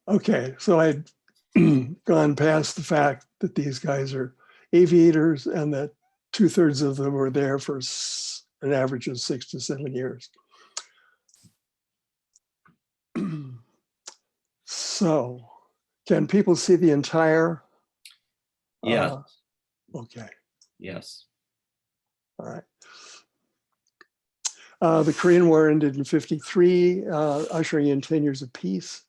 Okay, so I'd gone past the fact that these guys are aviators and that 2/3 of them were there for an average of 6 to 7 years. So, can people see the entire? Yes. Okay. Yes. All right. The Korean War ended in 1953, ushering in 10 years of peace.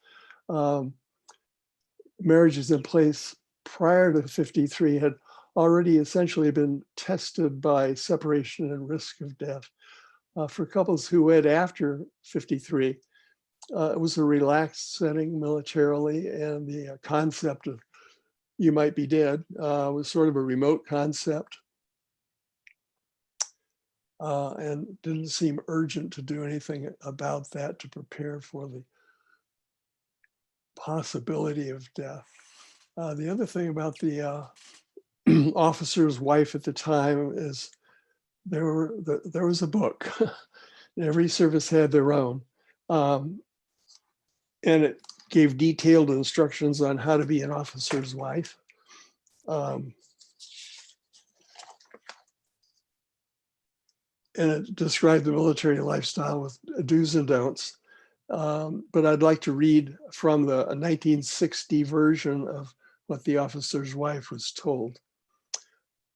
Marriages in place prior to 1953 had already essentially been tested by separation and risk of death. For couples who wed after 1953, it was a relaxed setting militarily, and the concept of you might be dead was sort of a remote concept. And didn't seem urgent to do anything about that to prepare for the possibility of death. The other thing about the officer's wife at the time is there was a book. Every service had their own. And it gave detailed instructions on how to be an officer's wife. And it described the military lifestyle with do's and don'ts. But I'd like to read from the 1960 version of what the officer's wife was told.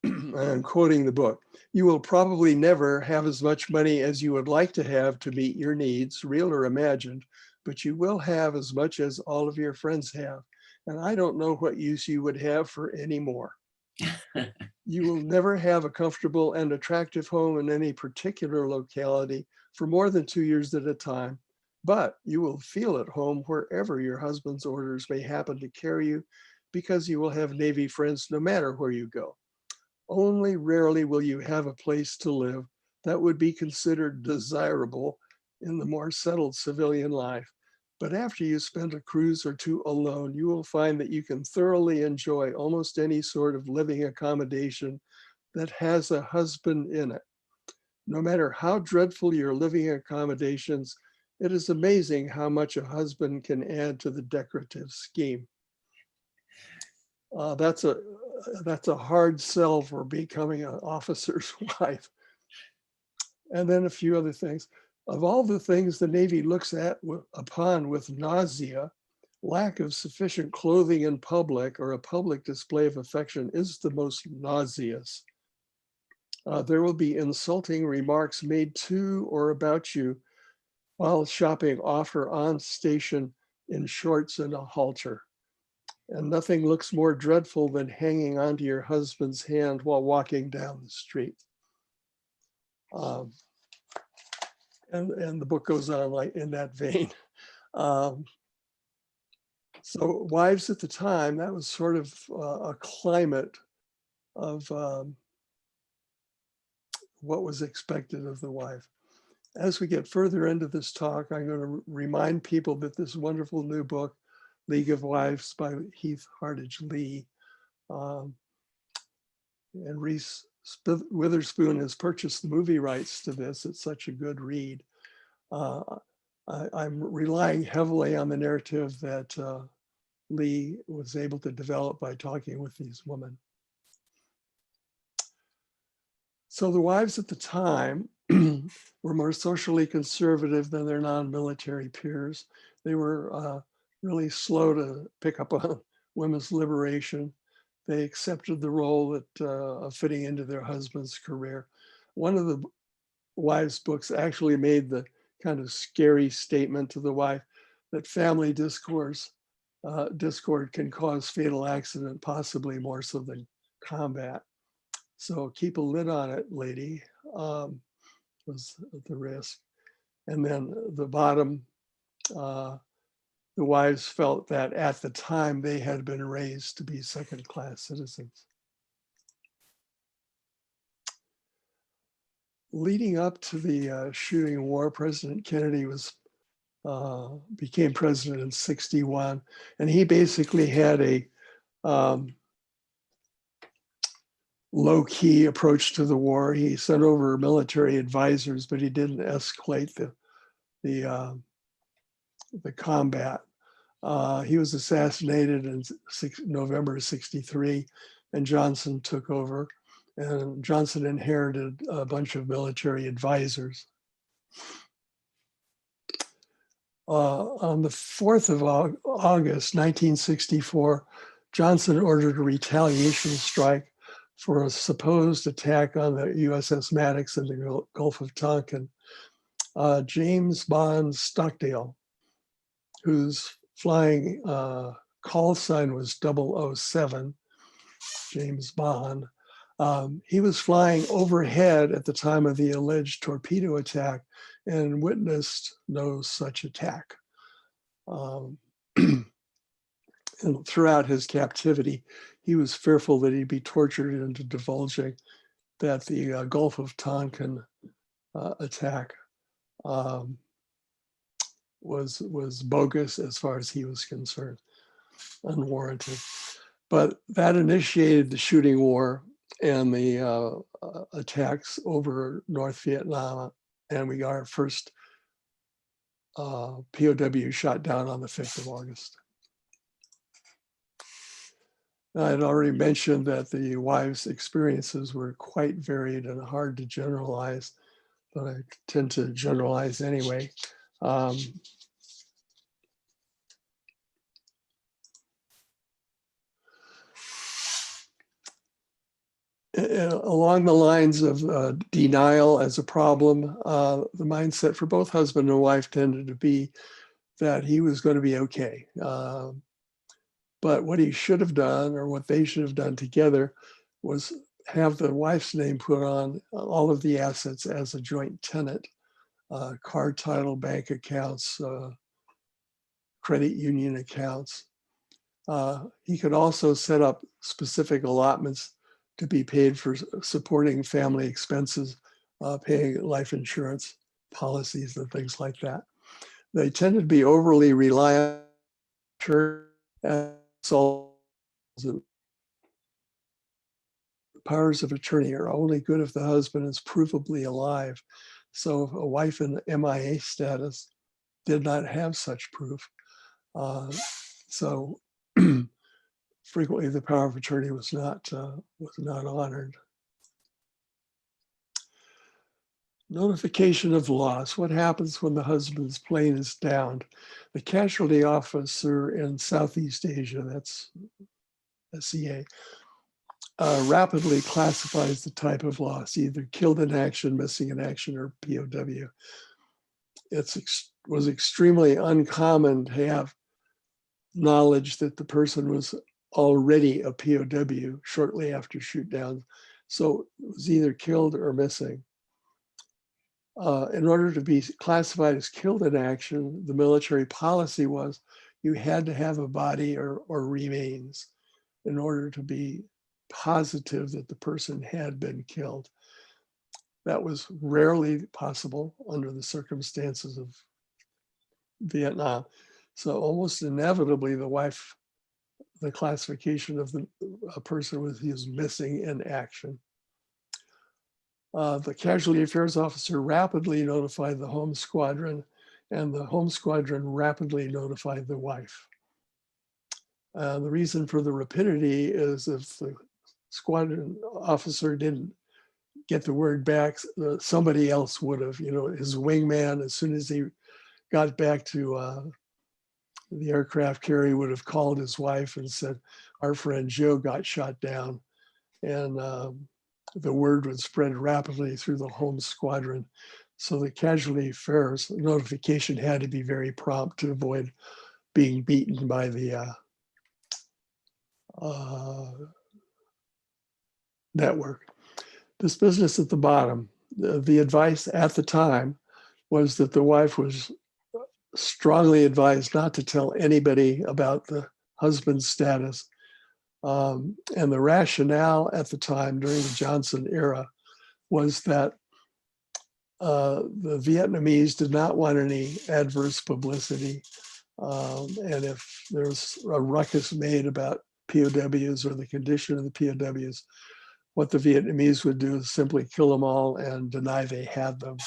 I'm quoting the book. "You will probably never have as much money as you would like to have to meet your needs, real or imagined, but you will have as much as all of your friends have. And I don't know what use you would have for any more. You will never have a comfortable and attractive home in any particular locality for more than 2 years at a time, but you will feel at home wherever your husband's orders may happen to carry you, because you will have Navy friends no matter where you go. Only rarely will you have a place to live that would be considered desirable in the more settled civilian life. But after you spend a cruise or two alone, you will find that you can thoroughly enjoy almost any sort of living accommodation that has a husband in it. No matter how dreadful your living accommodations, it is amazing how much a husband can add to the decorative scheme." That's a hard sell for becoming an officer's wife. And then a few other things. Of all the things the Navy looks upon with nausea, lack of sufficient clothing in public or a public display of affection is the most nauseous. There will be insulting remarks made to or about you while shopping off or on station in shorts and a halter. And nothing looks more dreadful than hanging onto your husband's hand while walking down the street. And the book goes on like in that vein. So wives at the time, that was sort of a climate of what was expected of the wife. As we get further into this talk, I'm going to remind people that this wonderful new book, League of Wives by Heath Hardage Lee, and Reese Witherspoon has purchased the movie rights to this. It's such a good read. I'm relying heavily on the narrative that Lee was able to develop by talking with these women. So the wives at the time were more socially conservative than their non-military peers. They were really slow to pick up on women's liberation. They accepted the role that of fitting into their husband's career. One of the wives' books actually made the kind of scary statement to the wife that family discord can cause fatal accident, possibly more so than combat. So keep a lid on it, lady, was the risk. And then the bottom, the wives felt that at the time they had been raised to be second-class citizens. Leading up to the shooting war, President Kennedy became president in 1961, and he basically had a low-key approach to the war. He sent over military advisors, but he didn't escalate the combat. He was assassinated in November '63, and Johnson took over. And Johnson inherited a bunch of military advisors. On the 4th of August, 1964, Johnson ordered a retaliation strike for a supposed attack on the USS Maddox in the Gulf of Tonkin. James Bond Stockdale, whose flying call sign was 007, James Bond, he was flying overhead at the time of the alleged torpedo attack and witnessed no such attack. And throughout his captivity, he was fearful that he'd be tortured into divulging that the Gulf of Tonkin attack was bogus as far as he was concerned, unwarranted. But that initiated the shooting war and the attacks over North Vietnam, and we got our first POW shot down on the 5th of August. I had already mentioned that the wives' experiences were quite varied and hard to generalize, but I tend to generalize anyway. Along the lines of denial as a problem, the mindset for both husband and wife tended to be that he was going to be okay. But what he should have done, or what they should have done together, was have the wife's name put on all of the assets as a joint tenant, car title, bank accounts, credit union accounts. He could also set up specific allotments to be paid for supporting family expenses, paying life insurance policies and things like that. They tended to be overly reliant on powers of attorney are only good if the husband is provably alive. So a wife in MIA status did not have such proof. So frequently the power of attorney was not honored. Notification of loss. What happens when the husband's plane is downed? The casualty officer in Southeast Asia, that's SEA, rapidly classifies the type of loss, either killed in action, missing in action, or POW. It was extremely uncommon to have knowledge that the person was already a POW shortly after shoot down. So it was either killed or missing. In order to be classified as killed in action, the military policy was you had to have a body or remains in order to be positive that the person had been killed. That was rarely possible under the circumstances of Vietnam. So almost inevitably, the classification of a person was he was missing in action. The casualty affairs officer rapidly notified the home squadron, and the home squadron rapidly notified the wife. The reason for the rapidity is if the squadron officer didn't get the word back, somebody else would have, his wingman, as soon as he got back to the aircraft carrier, would have called his wife and said, our friend Joe got shot down. And the word would spread rapidly through the home squadron. So the casualty affairs notification had to be very prompt to avoid being beaten by the network. This business at the bottom, the advice at the time was that the wife was strongly advised not to tell anybody about the husband's status. And the rationale at the time during the Johnson era was that the Vietnamese did not want any adverse publicity. And if there's a ruckus made about POWs or the condition of the POWs, what the Vietnamese would do is simply kill them all and deny they had them.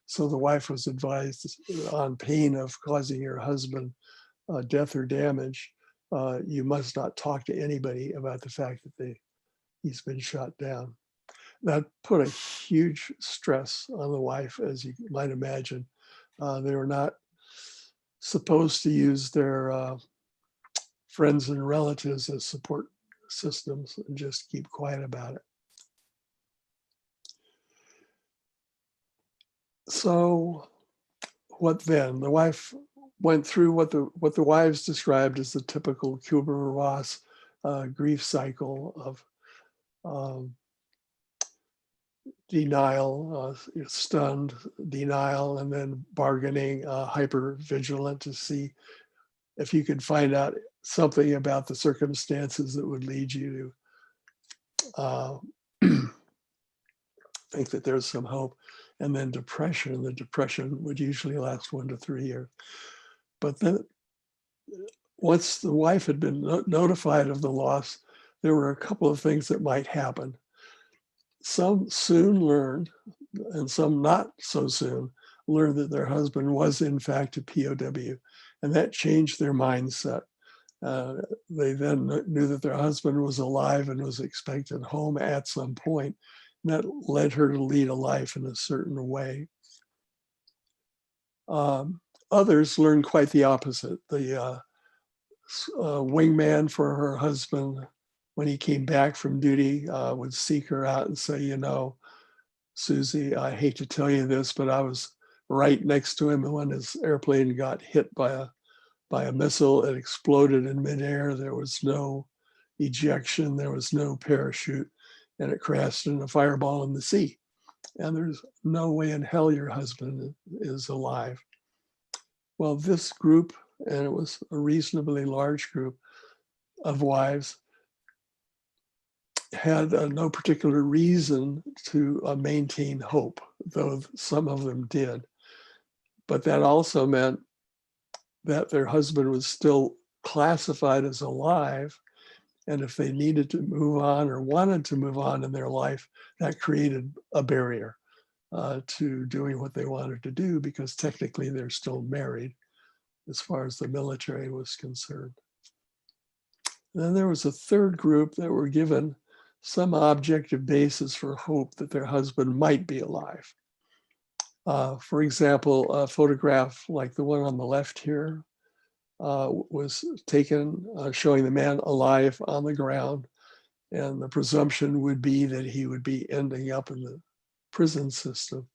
So the wife was advised on pain of causing her husband death or damage, you must not talk to anybody about the fact that he's been shot down. That put a huge stress on the wife, as you might imagine. They were not supposed to use their friends and relatives as support systems and just keep quiet about it. So what then? The wife went through what the wives described as the typical Kubler-Ross grief cycle of denial, stunned, denial, and then bargaining, hyper vigilant to see if you could find out something about the circumstances that would lead you to think that there's some hope. And then depression. The depression would usually last 1 to 3 years. But then once the wife had been notified of the loss, there were a couple of things that might happen. Some soon learned, and some not so soon, learned that their husband was in fact a POW, and that changed their mindset. They then knew that their husband was alive and was expected home at some point, and that led her to lead a life in a certain way. Others learned quite the opposite. The wingman for her husband, when he came back from duty, would seek her out and say, you know, Susie, I hate to tell you this, but I was right next to him when his airplane got hit by a missile. It exploded in midair. There was no ejection. There was no parachute, and it crashed in a fireball in the sea. And there's no way in hell your husband is alive. Well, this group, and it was a reasonably large group of wives, had no particular reason to maintain hope, though some of them did. But that also meant that their husband was still classified as alive. And if they needed to move on or wanted to move on in their life, that created a barrier to doing what they wanted to do, because technically they're still married as far as the military was concerned. And then there was a third group that were given some objective basis for hope that their husband might be alive. For example, a photograph like the one on the left here was taken showing the man alive on the ground, and the presumption would be that he would be ending up in the prison system.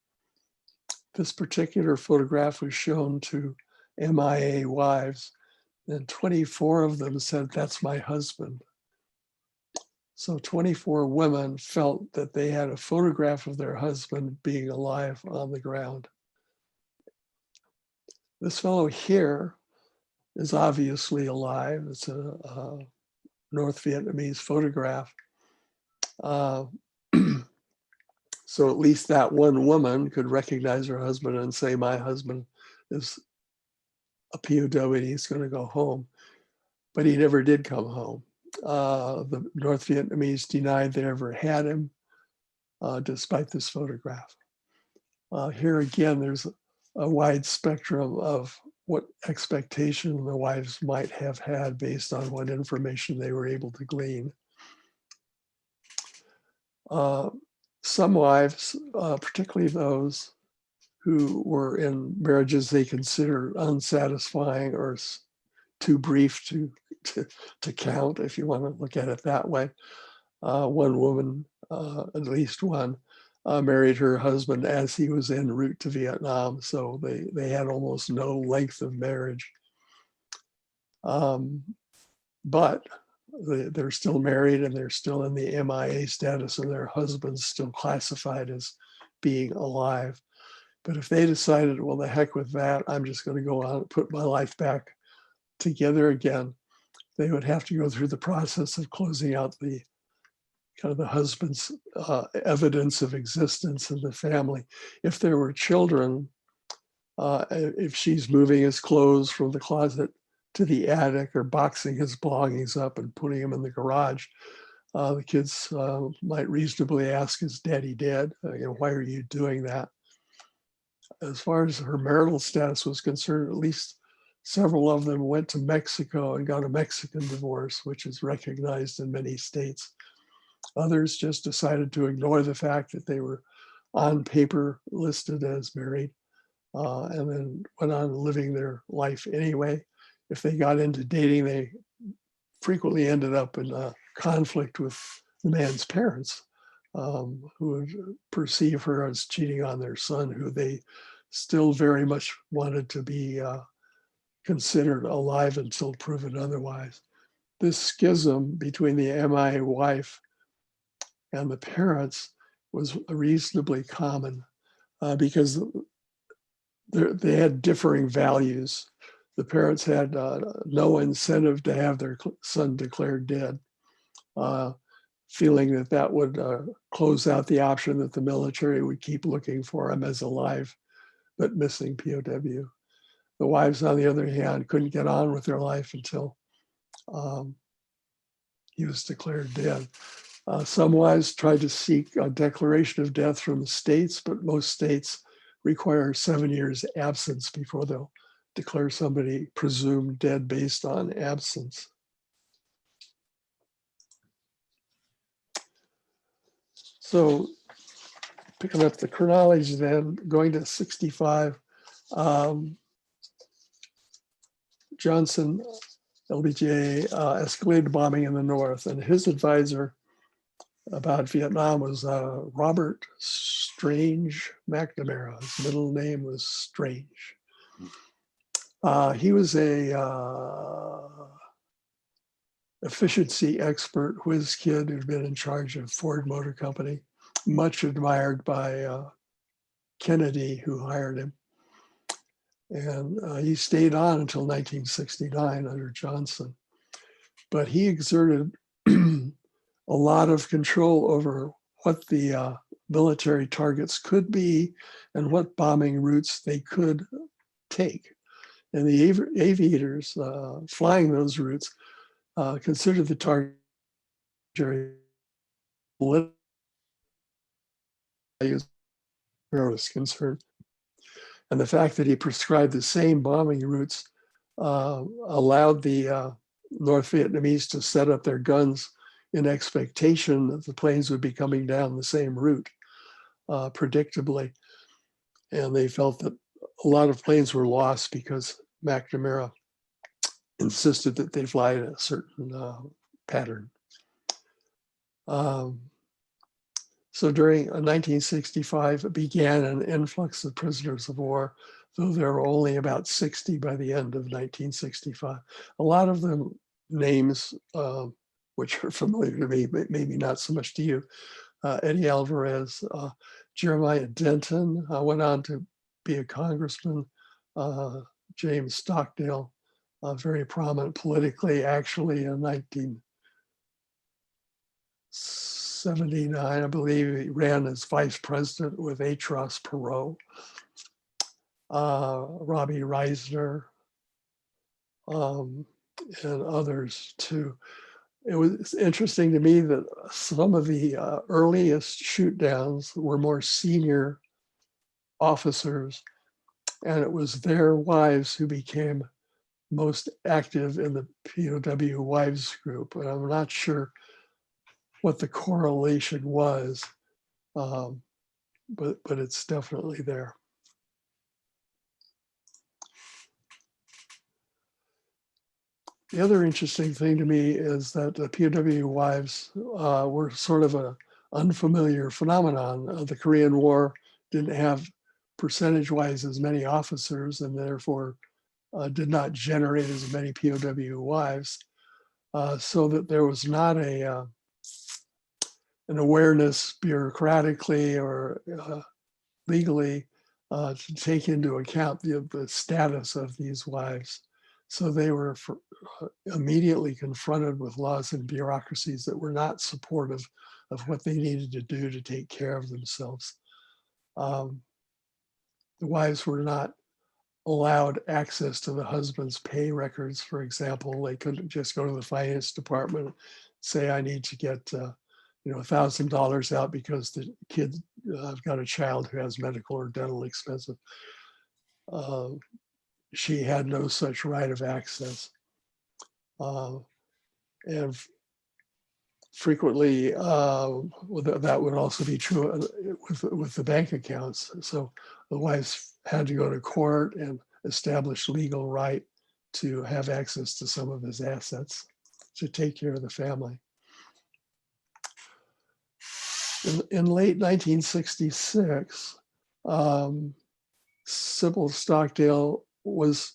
This particular photograph was shown to MIA wives, and 24 of them said, "That's my husband." So 24 women felt that they had a photograph of their husband being alive on the ground. This fellow here is obviously alive. It's a North Vietnamese photograph. So at least that one woman could recognize her husband and say, my husband is a POW and he's going to go home. But he never did come home. The North Vietnamese denied they ever had him, despite this photograph. Here again, there's a wide spectrum of what expectation the wives might have had based on what information they were able to glean. Some wives, particularly those who were in marriages they consider unsatisfying or too brief to count, if you want to look at it that way. One woman, at least one, married her husband as he was en route to Vietnam, so they had almost no length of marriage. But they're still married and they're still in the MIA status, and their husband's still classified as being alive. But if they decided, well, the heck with that, I'm just going to go on and put my life back together again, they would have to go through the process of closing out the kind of the husband's evidence of existence in the family. If there were children, if she's moving his clothes from the closet to the attic or boxing his belongings up and putting him in the garage, the kids might reasonably ask, is daddy dead? Why are you doing that? As far as her marital status was concerned, at least Several of them went to Mexico and got a Mexican divorce, which is recognized in many states. Others just decided to ignore the fact that they were on paper listed as married, and then went on living their life anyway. If they got into dating, they frequently ended up in conflict with the man's parents, who would perceive her as cheating on their son, who they still very much wanted to be considered alive until proven otherwise. This schism between the MI wife and the parents was reasonably common because they had differing values. The parents had no incentive to have their son declared dead, feeling that that would close out the option that the military would keep looking for him as alive but missing POW. The wives, on the other hand, couldn't get on with their life until he was declared dead. Some wives tried to seek a declaration of death from the states, but most states require 7 years absence before they'll declare somebody presumed dead based on absence. So picking up the chronology then, going to 65, Johnson, LBJ, escalated bombing in the north, and his advisor about Vietnam was Robert Strange McNamara. His middle name was Strange. He was a efficiency expert, whiz kid who'd been in charge of Ford Motor Company, much admired by Kennedy, who hired him. And he stayed on until 1969 under Johnson. But he exerted a lot of control over what the military targets could be and what bombing routes they could take. And the aviators flying those routes considered the target as far as concerned. And the fact that he prescribed the same bombing routes allowed the North Vietnamese to set up their guns in expectation that the planes would be coming down the same route, predictably. And they felt that a lot of planes were lost because McNamara insisted that they fly in a certain pattern. So during 1965, it began an influx of prisoners of war, though there were only about 60 by the end of 1965. A lot of them names, which are familiar to me, but maybe not so much to you. Eddie Alvarez, Jeremiah Denton went on to be a congressman. James Stockdale, very prominent politically, actually in 1979, I believe he ran as vice president with Perraults, Robbie Reisner, and others too. It was interesting to me that some of the earliest shoot downs were more senior officers, and it was their wives who became most active in the POW Wives group. And I'm not sure what the correlation was, but it's definitely there. The other interesting thing to me is that the POW wives were sort of an unfamiliar phenomenon. The Korean War didn't have percentage-wise as many officers, and therefore did not generate as many POW wives, so that there was not an awareness bureaucratically or legally to take into account the status of these wives. So they were immediately confronted with laws and bureaucracies that were not supportive of what they needed to do to take care of themselves. The wives were not allowed access to the husband's pay records, for example. They couldn't just go to the finance department and say, I need to get $1,000 out because the kid, I've got a child who has medical or dental expenses. she had no such right of access. And frequently, that would also be true with the bank accounts. So the wives had to go to court and establish legal right to have access to some of his assets to take care of the family. In late 1966, Sybil Stockdale was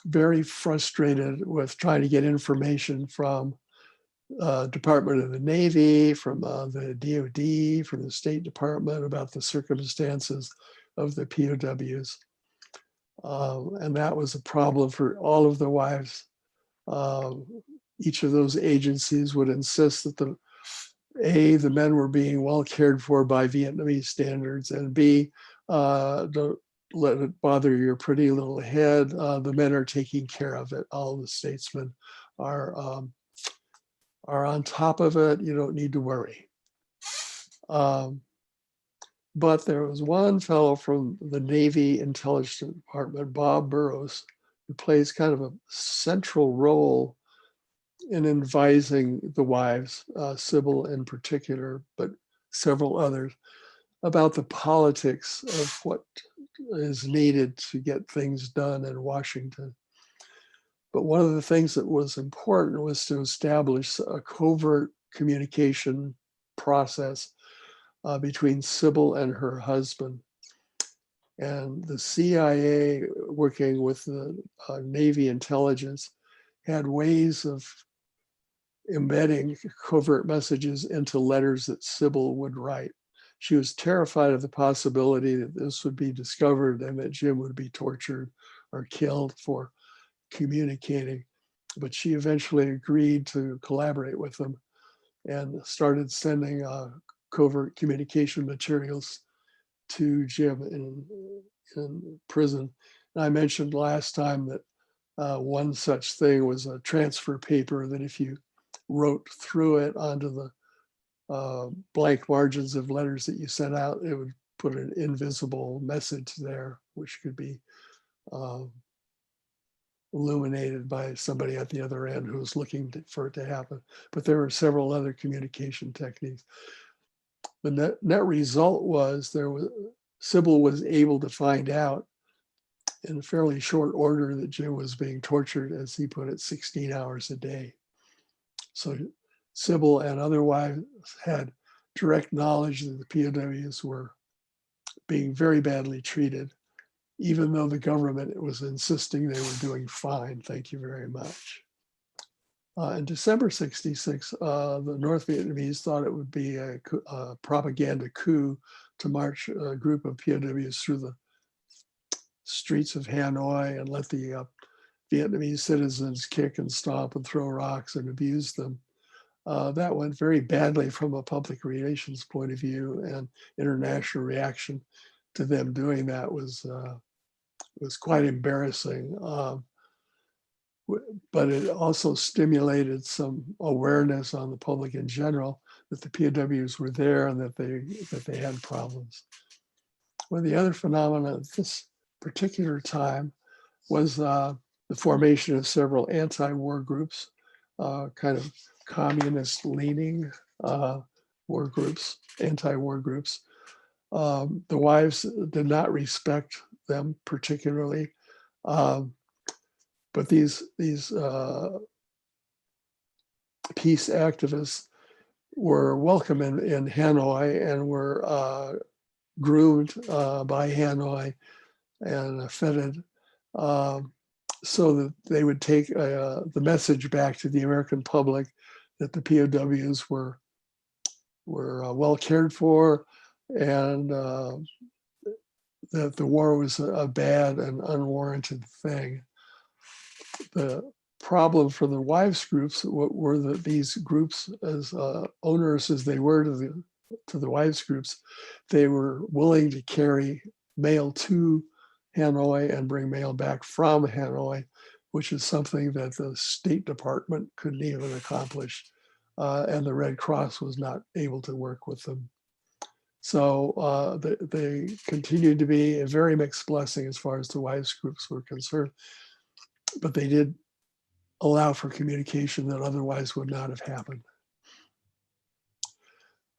very frustrated with trying to get information from Department of the Navy, from the DOD, from the State Department about the circumstances of the POWs. And that was a problem for all of the wives. Each of those agencies would insist that the men were being well cared for by Vietnamese standards, and B, don't let it bother your pretty little head. The men are taking care of it. All the statesmen are on top of it. You don't need to worry. But there was one fellow from the Navy Intelligence Department, Bob Burrows, who plays kind of a central role in advising the wives, Sybil in particular, but several others, about the politics of what is needed to get things done in Washington. But one of the things that was important was to establish a covert communication process between Sybil and her husband. And the CIA, working with the Navy intelligence, had ways of embedding covert messages into letters that Sybil would write. She was terrified of the possibility that this would be discovered and that Jim would be tortured or killed for communicating. But she eventually agreed to collaborate with them and started sending covert communication materials to Jim in prison. And I mentioned last time that one such thing was a transfer paper that if you wrote through it onto the blank margins of letters that you sent out, it would put an invisible message there, which could be illuminated by somebody at the other end who was looking for it to happen. But there were several other communication techniques. The net result was Sybil was able to find out in fairly short order that Jim was being tortured, as he put it, 16 hours a day. So Sybil and other wives had direct knowledge that the POWs were being very badly treated, even though the government was insisting they were doing fine. Thank you very much. In December 66, the North Vietnamese thought it would be a propaganda coup to march a group of POWs through the streets of Hanoi and let the Vietnamese citizens kick and stomp and throw rocks and abuse them. That went very badly from a public relations point of view, and international reaction to them doing that was quite embarrassing. But it also stimulated some awareness on the public in general that the POWs were there and that they had problems. One of the other phenomena at this particular time was the formation of several anti-war groups, kind of communist-leaning war groups, anti-war groups. The wives did not respect them particularly. But these peace activists were welcome in Hanoi and were groomed by Hanoi and feted so that they would take the message back to the American public that the POWs were well cared for and that the war was a bad and unwarranted thing. The problem for the wives groups were that these groups, as onerous as they were to the wives groups, they were willing to carry mail to Hanoi and bring mail back from Hanoi, which is something that the State Department couldn't even accomplish, and the Red Cross was not able to work with them. So they continued to be a very mixed blessing as far as the wives groups were concerned, but they did allow for communication that otherwise would not have happened.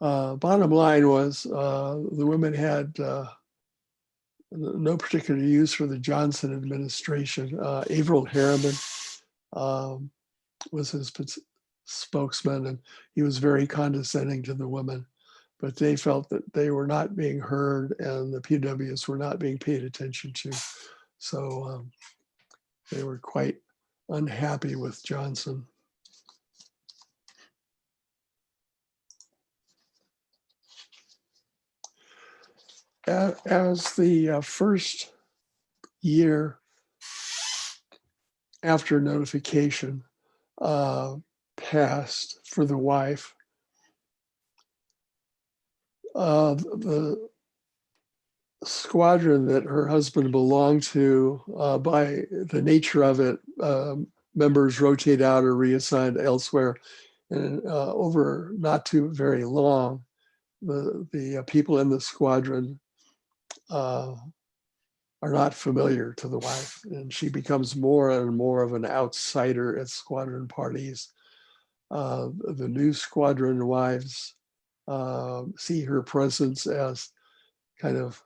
Bottom line was the women had no particular use for the Johnson administration. Averell Harriman was his spokesman, and he was very condescending to the women, but they felt that they were not being heard and the POWs were not being paid attention to. So they were quite unhappy with Johnson. As the first year after notification passed for the wife, the squadron that her husband belonged to, by the nature of it, members rotate out or reassigned elsewhere. And over not too very long, the people in the squadron are not familiar to the wife, and she becomes more and more of an outsider at squadron parties. The new squadron wives see her presence as kind of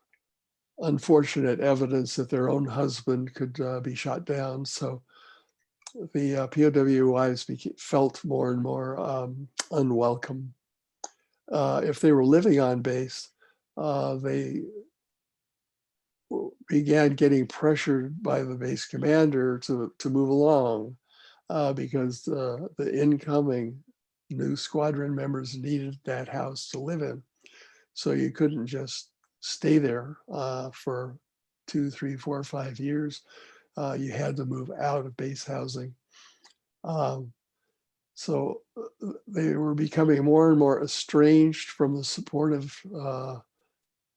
unfortunate evidence that their own husband could be shot down. So the POW wives felt more and more unwelcome. If they were living on base, they began getting pressured by the base commander to move along because the incoming new squadron members needed that house to live in. So you couldn't just stay there for 2, 3, 4, 5 years. You had to move out of base housing. So they were becoming more and more estranged from the supportive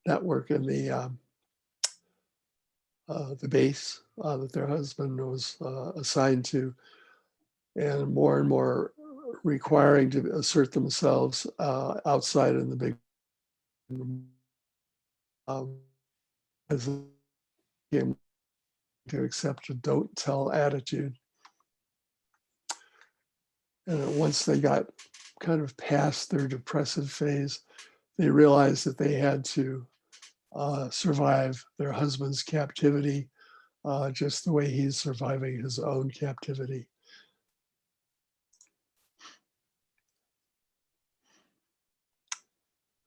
network in the base that their husband was assigned to, and more requiring to assert themselves outside in the big as they came to accept a don't tell attitude. And once they got kind of past their depressive phase, they realized that they had to survive their husband's captivity just the way he's surviving his own captivity.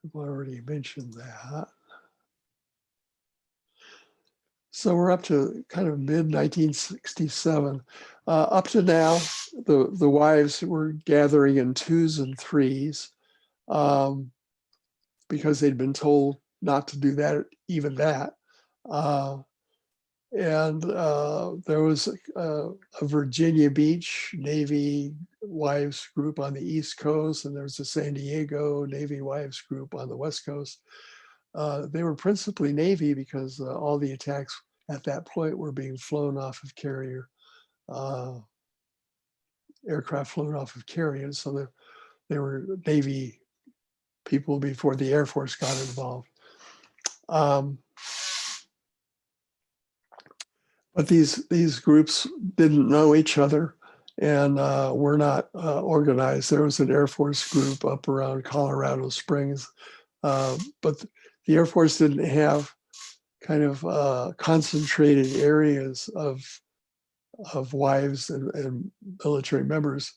I've already mentioned that. So we're up to kind of mid-1967. Up to now, the wives were gathering in 2s and 3s because they'd been told not to do that, even that. And there was a Virginia Beach Navy wives group on the East Coast, and there was a San Diego Navy wives group on the West Coast. They were principally Navy because all the attacks at that point were being flown off of carrier, aircraft flown off of carriers. So they were Navy people before the Air Force got involved. But these groups didn't know each other and were not organized. There was an Air Force group up around Colorado Springs, but the Air Force didn't have kind of concentrated areas of wives and military members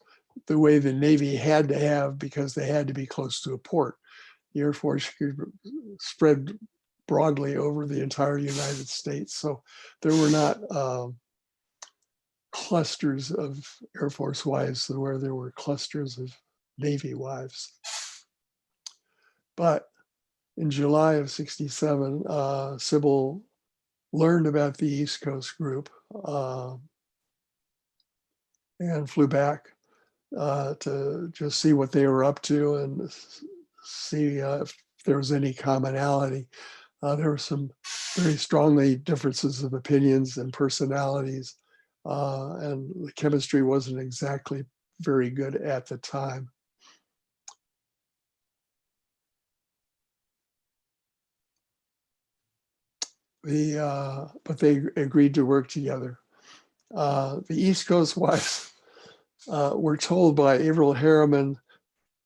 the way the Navy had to have, because they had to be close to a port. The Air Force spread broadly over the entire United States. So there were not clusters of Air Force wives where there were clusters of Navy wives. But in July of '67, Sybil learned about the East Coast group and flew back to just see what they were up to and see if there was any commonality. There were some very strongly differences of opinions and personalities, and the chemistry wasn't exactly very good at the time. but they agreed to work together. The East Coast wives were told by Averil Harriman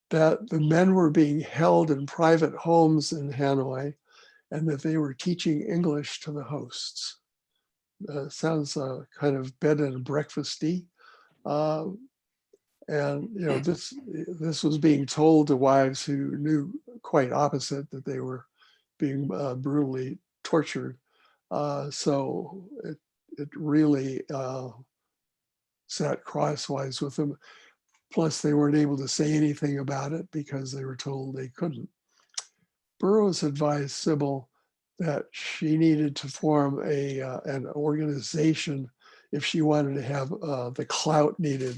that the men were being held in private homes in Hanoi and that they were teaching English to the hosts. Sounds kind of bed and breakfasty. And this was being told to wives who knew quite opposite, that they were being brutally tortured. So it really sat crosswise with them. Plus, they weren't able to say anything about it because they were told they couldn't. Burroughs advised Sybil that she needed to form an organization if she wanted to have the clout needed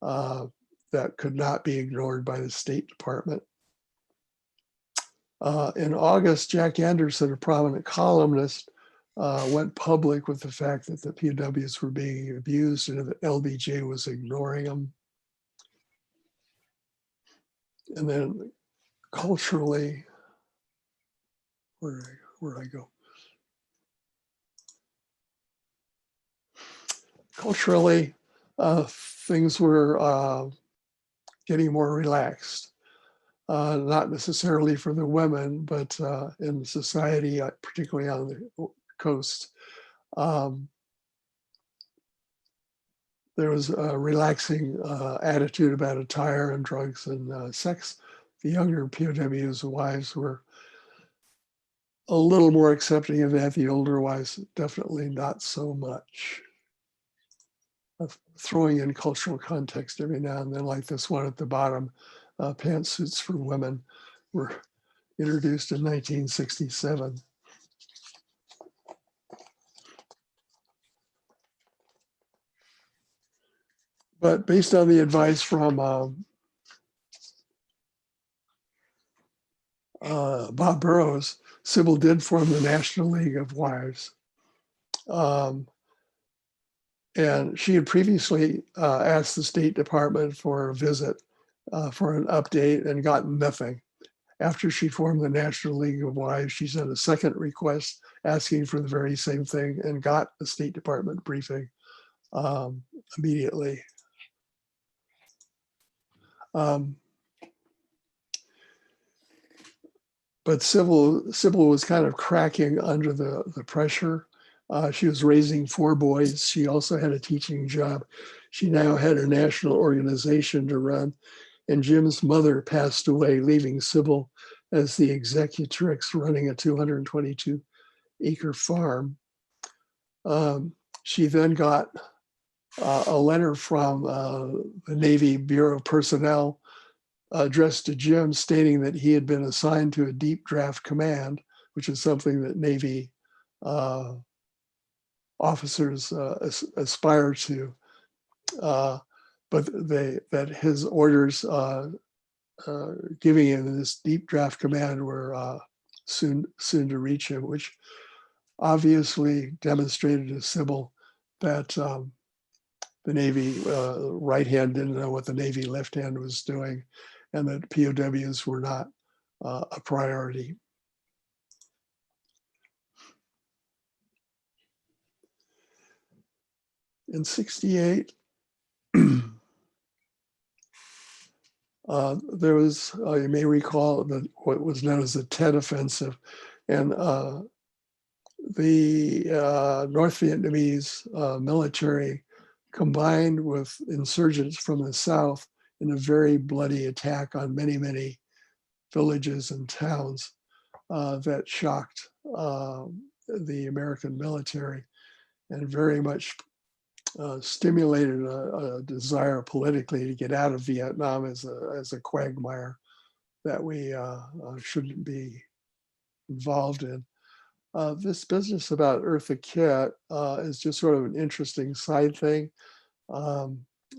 that could not be ignored by the State Department. In August, Jack Anderson, a prominent columnist, went public with the fact that the POWs were being abused and that LBJ was ignoring them. And then culturally, where I go? Culturally, things were getting more relaxed. Not necessarily for the women, but in society, particularly on the coast. There was a relaxing attitude about attire and drugs and sex. The younger POWs' wives were a little more accepting of that. The older wives, definitely not so much. Throwing in cultural context every now and then, like this one at the bottom, pantsuits for women were introduced in 1967. But based on the advice from Bob Burroughs, Sybil did form the National League of Wives. And she had previously asked the State Department for a visit for an update and gotten nothing. After she formed the National League of Wives, she sent a second request asking for the very same thing and got the State Department briefing immediately. But Sybil was kind of cracking under the pressure. She was raising 4 boys. She also had a teaching job. She now had a national organization to run. And Jim's mother passed away, leaving Sybil as the executrix running a 222-acre farm. She then got a letter from the Navy Bureau of Personnel addressed to Jim stating that he had been assigned to a deep draft command, which is something that Navy officers aspire to, but that his orders giving him this deep draft command were soon to reach him, which obviously demonstrated to Sybil that the Navy right hand didn't know what the Navy left hand was doing, and that POWs were not a priority. In '68, there was, you may recall, what was known as the Tet Offensive, and the North Vietnamese military combined with insurgents from the south in a very bloody attack on many villages and towns that shocked the American military and very much stimulated a desire politically to get out of Vietnam as a quagmire that we shouldn't be involved in. This business about Eartha Kitt is just sort of an interesting side thing,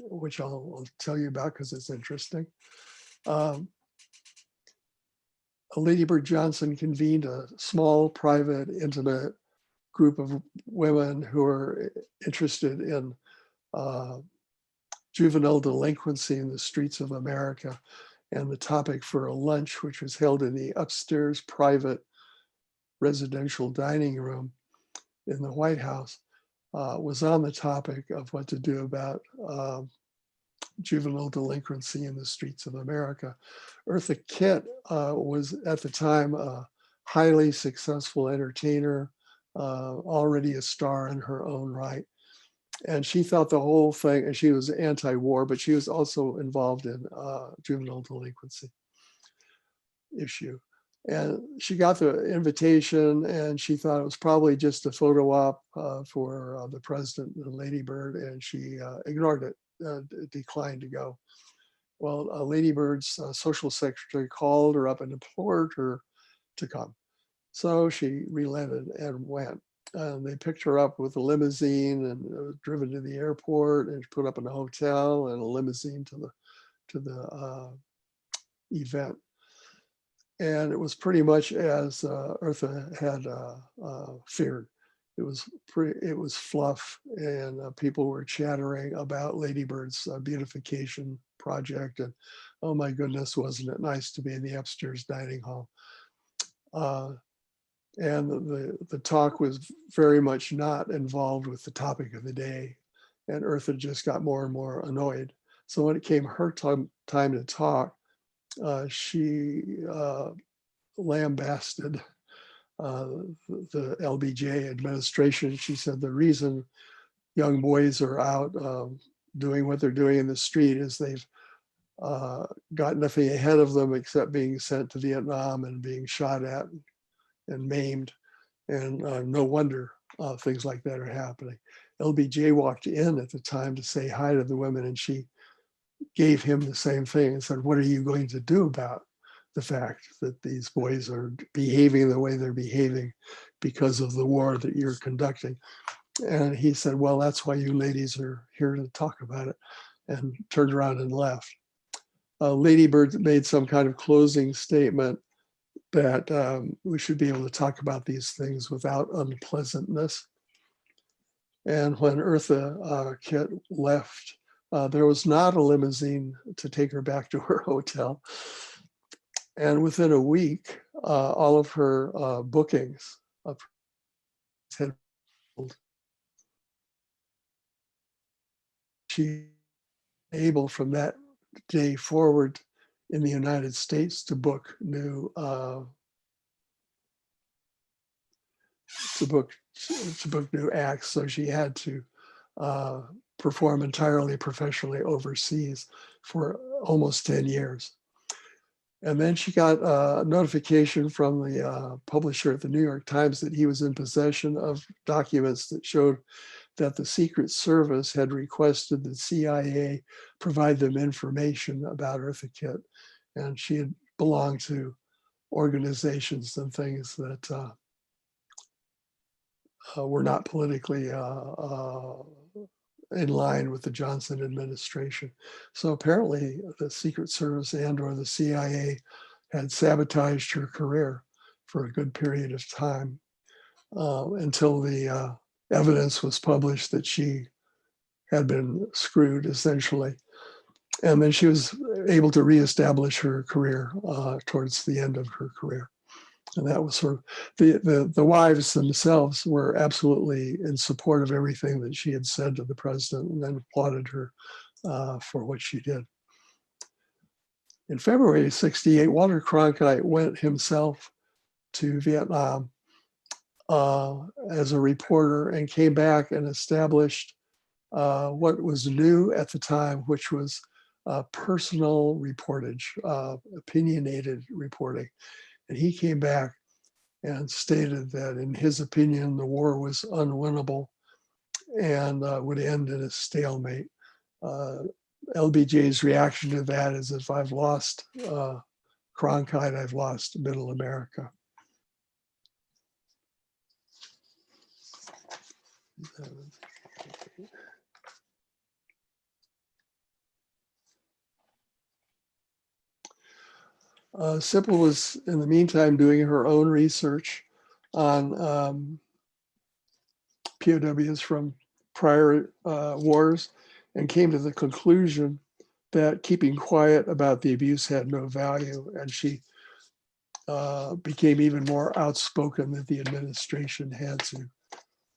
which I'll tell you about because it's interesting. Lady Bird Johnson convened a small, private, intimate group of women who are interested in juvenile delinquency in the streets of America. And the topic for a lunch, which was held in the upstairs private residential dining room, in the White House was on the topic of what to do about juvenile delinquency in the streets of America. Eartha Kitt was at the time a highly successful entertainer, already a star in her own right. And she thought the whole thing, and she was anti-war, but she was also involved in juvenile delinquency issue. And she got the invitation, and she thought it was probably just a photo op for the president and Lady Bird, and she ignored it, declined to go. Well, Lady Bird's social secretary called her up and implored her to come. So she relented and went. They picked her up with a limousine and driven to the airport, and put up in a hotel and a limousine to the event. And it was pretty much as Eartha had feared. It was fluff, and people were chattering about Lady Bird's beautification project, and oh my goodness, wasn't it nice to be in the upstairs dining hall? And the talk was very much not involved with the topic of the day, and Eartha just got more and more annoyed. So when it came her time to talk, she lambasted the LBJ administration. She said the reason young boys are out doing what they're doing in the street is they've got nothing ahead of them except being sent to Vietnam and being shot at and maimed, and no wonder things like that are happening. LBJ walked in at the time to say hi to the women, and she gave him the same thing and said, "What are you going to do about the fact that these boys are behaving the way they're behaving because of the war that you're conducting?" And he said, "Well, that's why you ladies are here to talk about it," and turned around and left. Lady Bird made some kind of closing statement that we should be able to talk about these things without unpleasantness. And when Eartha Kitt left, there was not a limousine to take her back to her hotel. And within a week, all of her bookings had filled. She was able from that day forward in the United States to book new new acts. So she had to perform entirely professionally overseas for almost 10 years. And then she got a notification from the publisher at the New York Times that he was in possession of documents that showed that the Secret Service had requested the CIA provide them information about Eartha Kitt. And she had belonged to organizations and things that were not politically in line with the Johnson administration. So apparently the Secret Service and or the CIA had sabotaged her career for a good period of time until the evidence was published that she had been screwed, essentially. And then she was able to reestablish her career towards the end of her career. And that was sort of, the wives themselves were absolutely in support of everything that she had said to the president, and then applauded her for what she did. In February of '68, Walter Cronkite went himself to Vietnam as a reporter and came back and established what was new at the time, which was personal reportage, opinionated reporting. And he came back and stated that in his opinion, the war was unwinnable and would end in a stalemate. LBJ's reaction to that is, if I've lost Cronkite, I've lost Middle America. Sipple was, in the meantime, doing her own research on POWs from prior wars, and came to the conclusion that keeping quiet about the abuse had no value, and she became even more outspoken that the administration had to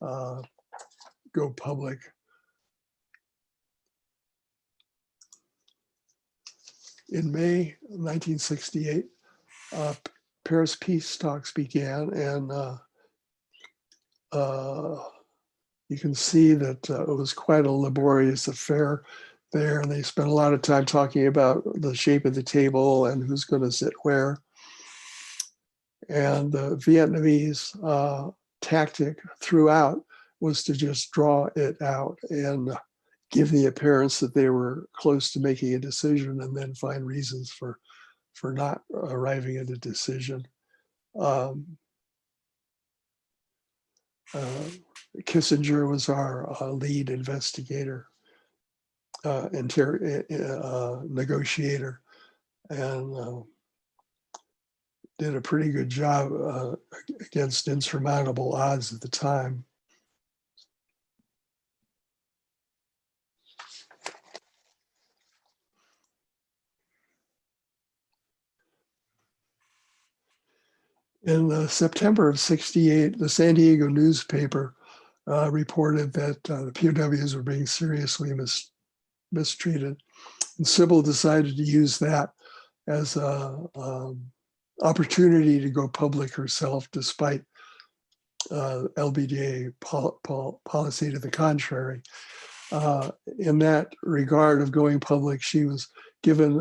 go public. In May 1968, Paris peace talks began, and you can see that it was quite a laborious affair there. And they spent a lot of time talking about the shape of the table and who's going to sit where. And the Vietnamese tactic throughout was to just draw it out and give the appearance that they were close to making a decision, and then find reasons for not arriving at a decision. Kissinger was our lead investigator, negotiator, and did a pretty good job against insurmountable odds at the time. In September of '68, the San Diego newspaper reported that the POWs were being seriously mistreated. And Sybil decided to use that as an opportunity to go public herself, despite LBDA policy to the contrary. In that regard of going public, she was given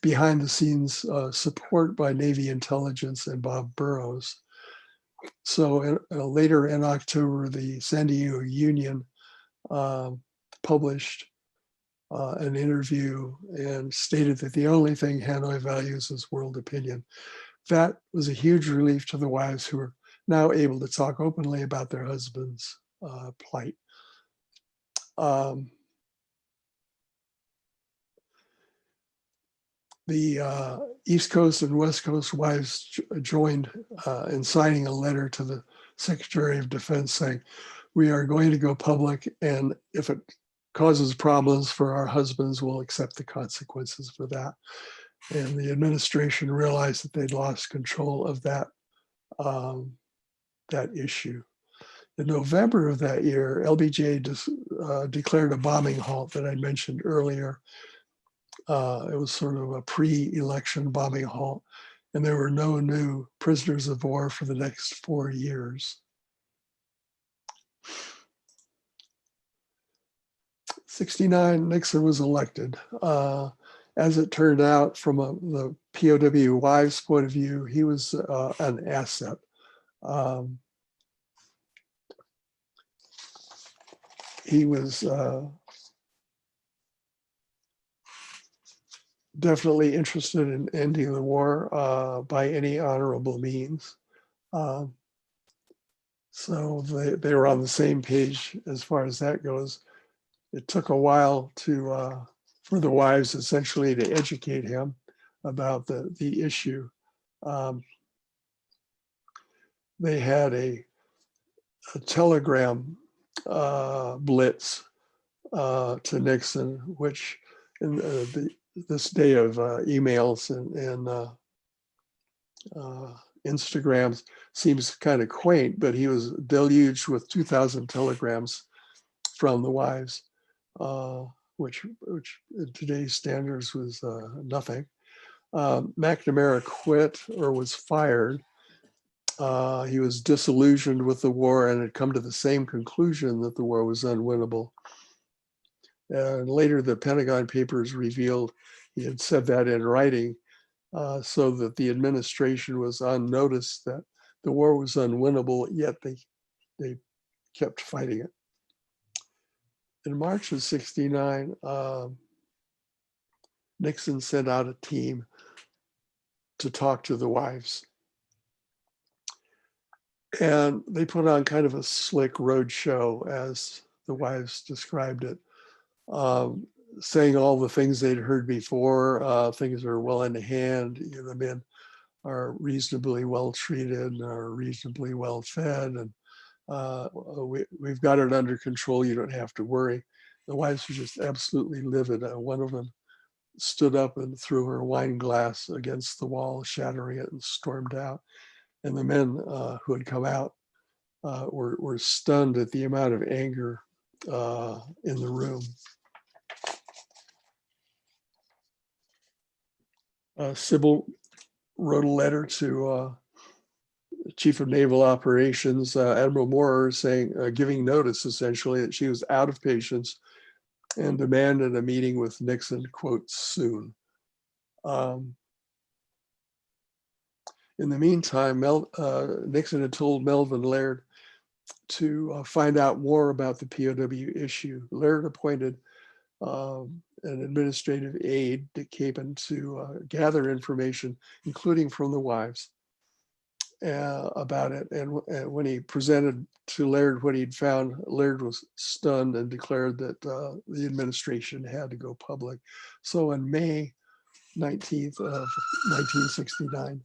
behind the scenes support by Navy intelligence and Bob Burrows. So later in October, the San Diego Union published an interview and stated that the only thing Hanoi values is world opinion. That was a huge relief to the wives, who were now able to talk openly about their husband's plight. The East Coast and West Coast wives joined in signing a letter to the Secretary of Defense saying, "We are going to go public, and if it causes problems for our husbands, we'll accept the consequences for that." And the administration realized that they'd lost control of that issue. In November of that year, LBJ declared a bombing halt that I mentioned earlier. It was sort of a pre-election bombing halt, and there were no new prisoners of war for the next 4 years. 1969, Nixon was elected. As it turned out, from the POW Wives' point of view, he was an asset. He was definitely interested in ending the war by any honorable means. So they were on the same page as far as that goes. It took a while for the wives essentially to educate him about the issue. They had a telegram blitz to Nixon, which in this day of emails and Instagrams seems kind of quaint, but he was deluged with 2,000 telegrams from the wives, which in today's standards was nothing. McNamara quit or was fired. He was disillusioned with the war and had come to the same conclusion that the war was unwinnable. And later the Pentagon Papers revealed he had said that in writing, so that the administration was on notice that the war was unwinnable, yet they kept fighting it. In March of '69, Nixon sent out a team to talk to the wives. And they put on kind of a slick road show, as the wives described it, saying all the things they'd heard before. Things are well in hand. You know, the men are reasonably well treated, are reasonably well fed, and we've got it under control. You don't have to worry. The wives were just absolutely livid. One of them stood up and threw her wine glass against the wall, shattering it, and stormed out. And the men who had come out were stunned at the amount of anger in the room. Sybil wrote a letter to Chief of Naval Operations, Admiral Moore, saying, giving notice essentially that she was out of patience and demanded a meeting with Nixon, quote, soon. In the meantime, Nixon had told Melvin Laird to find out more about the POW issue. Laird appointed an administrative aide, Dick Capen, to gather information, including from the wives, about it. And when he presented to Laird what he'd found, Laird was stunned and declared that the administration had to go public. So on May 19th of 1969,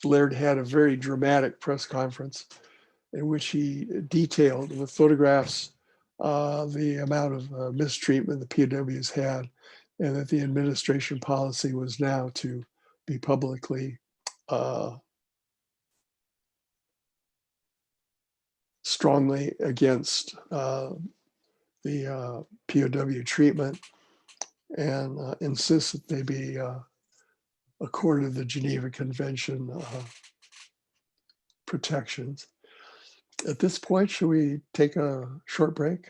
Laird had a very dramatic press conference in which he detailed with photographs the amount of mistreatment the POWs had, and that the administration policy was now to be publicly strongly against the POW treatment, and insist that they be accorded the Geneva Convention protections. At this point, should we take a short break?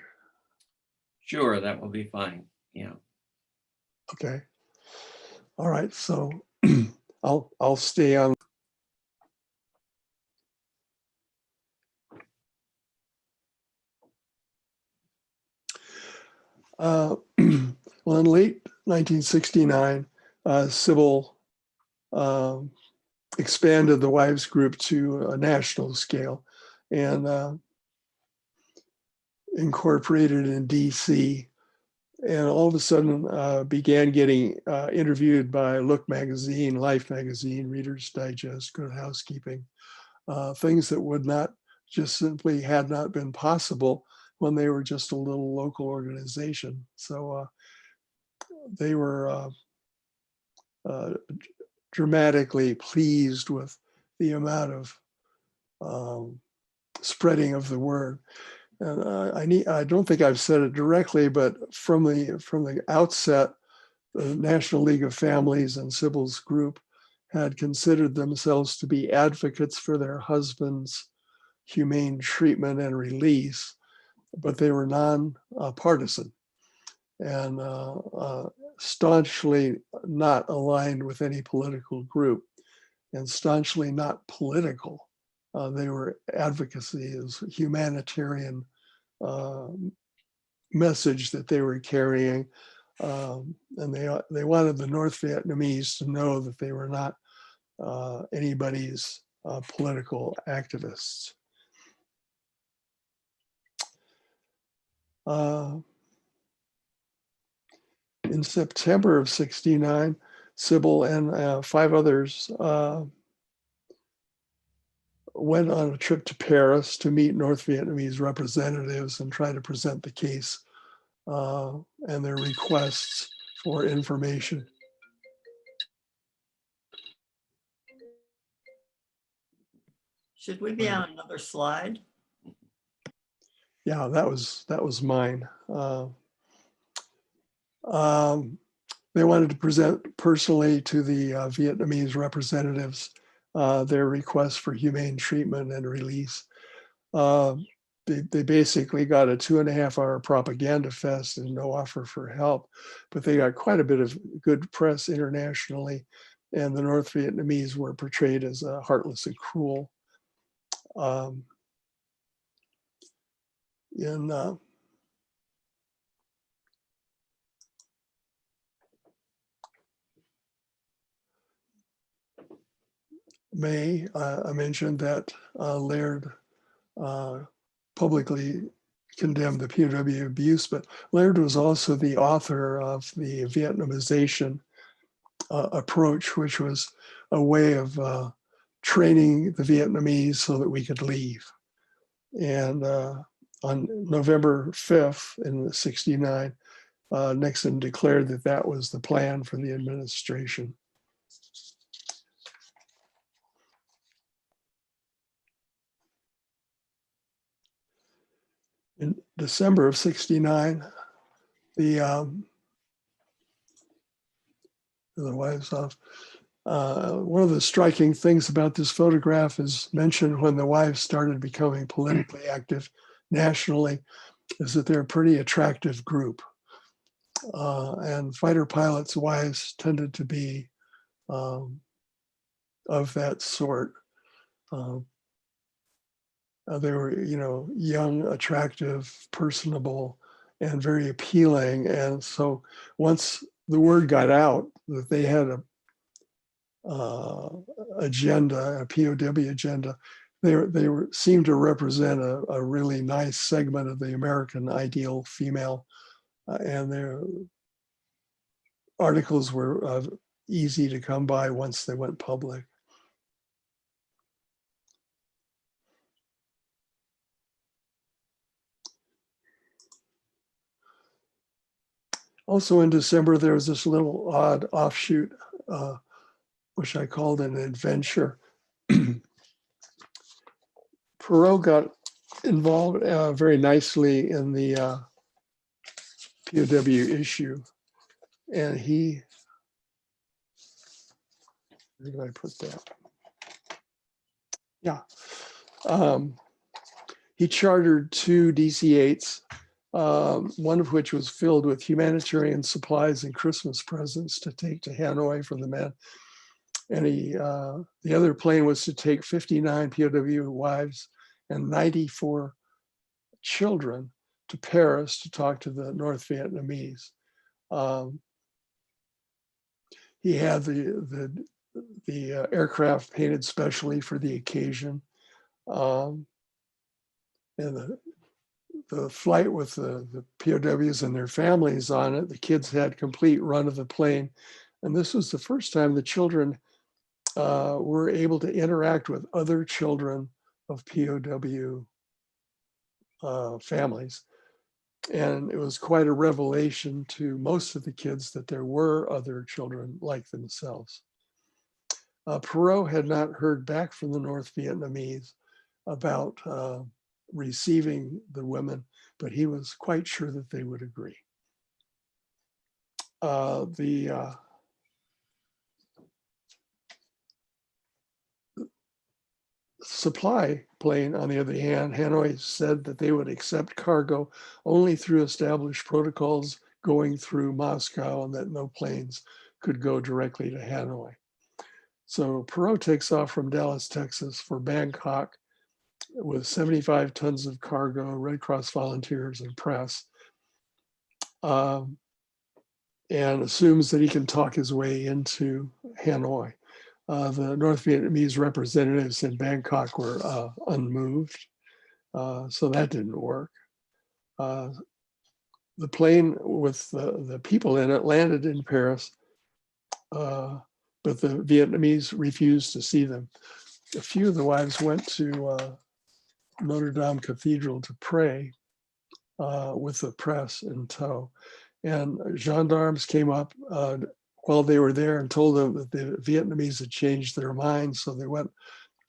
Sure, that will be fine. Yeah. Okay. All right. So I'll stay on. Well, in late 1969, Sybil expanded the wives group to a national scale and incorporated in DC, and all of a sudden began getting interviewed by Look magazine, Life magazine, Reader's Digest, Good Housekeeping, things that would not, just simply had not been possible when they were just a little local organization. So they were dramatically pleased with the amount of spreading of the word. And I don't think I've said it directly, but from the outset, the National League of Families and Sybil's group had considered themselves to be advocates for their husbands' humane treatment and release, but they were non-partisan and staunchly not aligned with any political group and staunchly not political. They were advocacy as humanitarian message that they were carrying. And they wanted the North Vietnamese to know that they were not anybody's political activists. In September of '69, Sybil and 5 others went on a trip to Paris to meet North Vietnamese representatives and try to present the case and their requests for information. Should we be on another slide? Yeah, that was mine. They wanted to present personally to the Vietnamese representatives their requests for humane treatment and release. They basically got a 2.5-hour propaganda fest and no offer for help, but they got quite a bit of good press internationally, and the North Vietnamese were portrayed as heartless and cruel. In May, I mentioned that Laird publicly condemned the POW abuse, but Laird was also the author of the Vietnamization approach, which was a way of training the Vietnamese so that we could leave. And on November 5th in '69, Nixon declared that that was the plan for the administration. In December of '69, the wives of one of the striking things about this photograph is mentioned when the wives started becoming politically active nationally, is that they're a pretty attractive group. And fighter pilots' wives tended to be of that sort. They were, young, attractive, personable, and very appealing. And so once the word got out that they had a agenda, a POW agenda, they seemed to represent a really nice segment of the American ideal female, and their articles were easy to come by once they went public. Also in December, there was this little odd offshoot, which I called an adventure. Perrault got involved very nicely in the POW issue. And where did I put that? Yeah. He chartered 2 DC-8s, one of which was filled with humanitarian supplies and Christmas presents to take to Hanoi for the men. And the other plane was to take 59 POW wives and 94 children to Paris to talk to the North Vietnamese. He had the aircraft painted specially for the occasion. And the flight with the POWs and their families on it, the kids had complete run of the plane. And this was the first time the children were able to interact with other children of POW families. And it was quite a revelation to most of the kids that there were other children like themselves. Perrault had not heard back from the North Vietnamese about receiving the women, but he was quite sure that they would agree. The supply plane, on the other hand, Hanoi said that they would accept cargo only through established protocols going through Moscow, and that no planes could go directly to Hanoi. So Perrault takes off from Dallas, Texas for Bangkok with 75 tons of cargo, Red Cross volunteers and press, and assumes that he can talk his way into Hanoi. The North Vietnamese representatives in Bangkok were unmoved, so that didn't work. The plane with the people in it landed in Paris, but the Vietnamese refused to see them. A few of the wives went to Notre Dame Cathedral to pray with the press in tow. And gendarmes came up while they were there and told them that the Vietnamese had changed their minds. So they went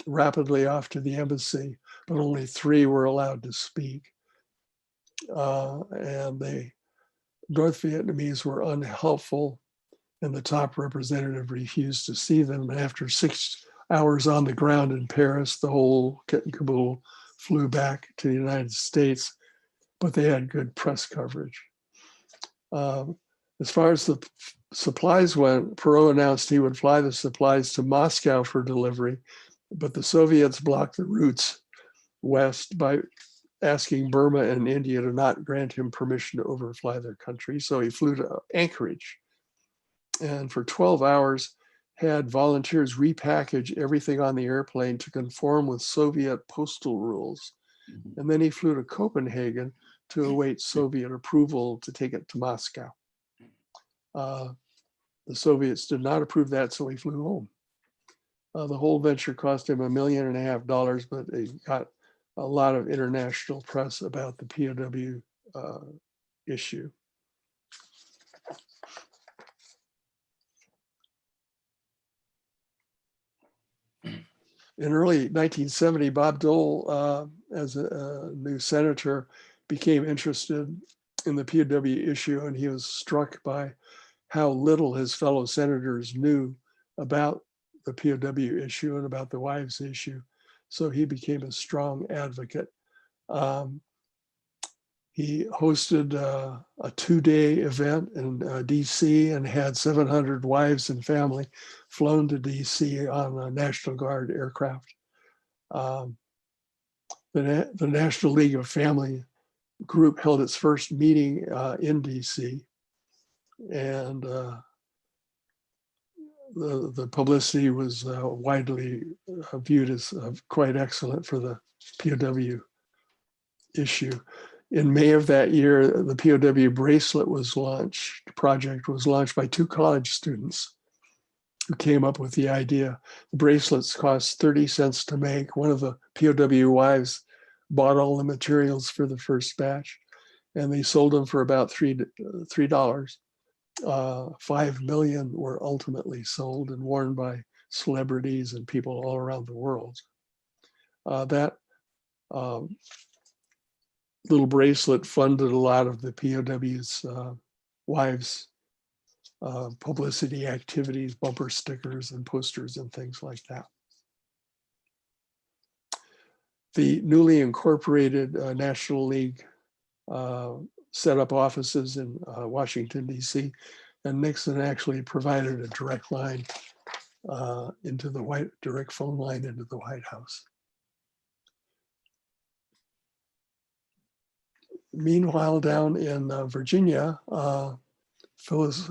rapidly off to the embassy, but only 3 were allowed to speak. And the North Vietnamese were unhelpful, and the top representative refused to see them. And after 6 hours on the ground in Paris, the whole kit and caboodle flew back to the United States, but they had good press coverage. As far as the supplies went, Perrault announced he would fly the supplies to Moscow for delivery, but the Soviets blocked the routes west by asking Burma and India to not grant him permission to overfly their country. So he flew to Anchorage, and for 12 hours had volunteers repackage everything on the airplane to conform with Soviet postal rules. And then he flew to Copenhagen to await Soviet approval to take it to Moscow. The Soviets did not approve that, so he flew home. The whole venture cost him $1.5 million, but it got a lot of international press about the POW issue. In early 1970, Bob Dole, as a new senator, became interested in the POW issue, and he was struck by how little his fellow senators knew about the POW issue and about the wives issue. So he became a strong advocate. He hosted a 2-day event in DC and had 700 wives and family flown to DC on a National Guard aircraft. The National League of Family group held its first meeting in DC, and the publicity was widely viewed as quite excellent for the POW issue. In May of that year, the POW bracelet was launched. The project was launched by 2 college students who came up with the idea. The bracelets cost 30 cents to make. One of the POW wives bought all the materials for the first batch, and they sold them for about $3. 5 million were ultimately sold and worn by celebrities and people all around the world. That little bracelet funded a lot of the POW's wives' publicity activities, bumper stickers and posters and things like that. The newly incorporated National League set up offices in Washington, DC, and Nixon actually provided a direct line into the direct phone line into the White House. Meanwhile, down in Virginia, Phyllis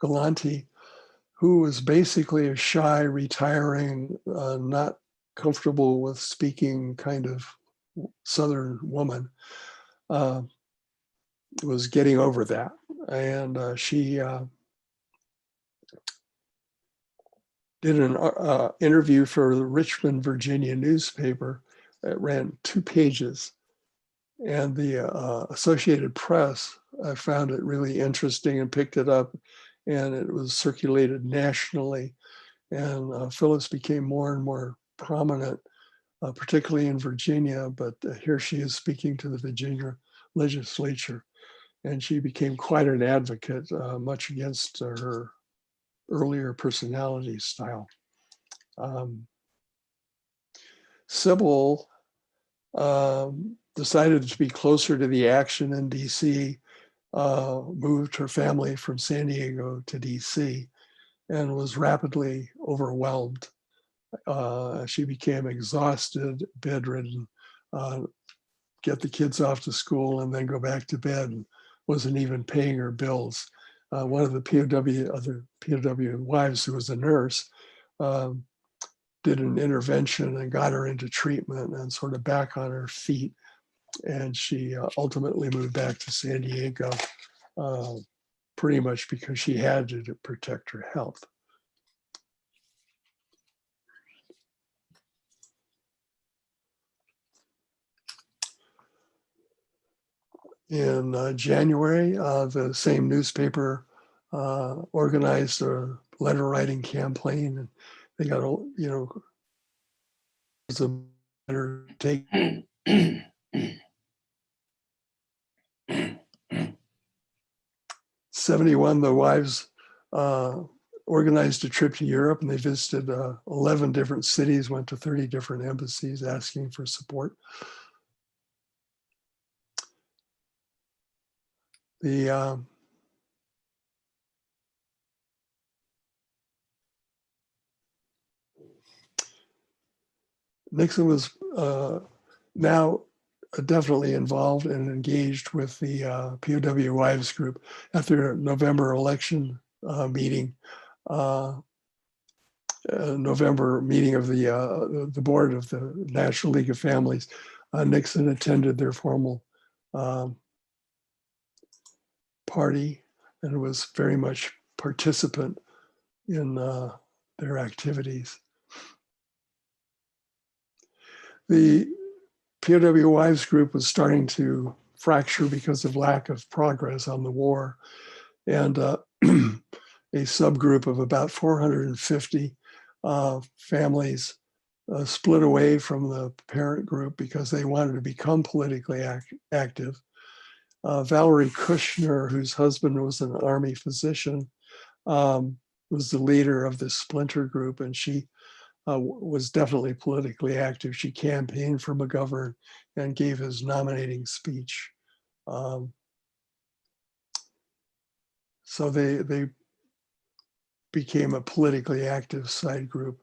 Galante, who was basically a shy, retiring, not comfortable with speaking kind of Southern woman, was getting over that. And she did an interview for the Richmond, Virginia newspaper. It ran 2 pages. And the Associated Press, I found it really interesting and picked it up, and it was circulated nationally. And Phyllis became more and more prominent, particularly in Virginia, but here she is speaking to the Virginia legislature. And she became quite an advocate, much against her earlier personality style. Sybil decided to be closer to the action in DC, moved her family from San Diego to DC, and was rapidly overwhelmed. She became exhausted, bedridden, get the kids off to school and then go back to bed, and wasn't even paying her bills. One of the other POW wives, who was a nurse, did an intervention and got her into treatment and sort of back on her feet. And she ultimately moved back to San Diego, pretty much because she had to protect her health. In January, the same newspaper organized a letter writing campaign, and they got, you know, a letter take. 71, the wives organized a trip to Europe, and they visited 11 different cities, went to 30 different embassies asking for support. Nixon was now definitely involved and engaged with the POW Wives group at their November election meeting, November meeting of the board of the National League of Families. Nixon attended their formal party and was very much participant in their activities. The POW Wives group was starting to fracture because of lack of progress on the war. And a subgroup of about 450 families split away from the parent group because they wanted to become politically active. Valerie Kushner, whose husband was an Army physician, was the leader of this splinter group, and she was definitely politically active. She campaigned for McGovern and gave his nominating speech. So they became a politically active side group.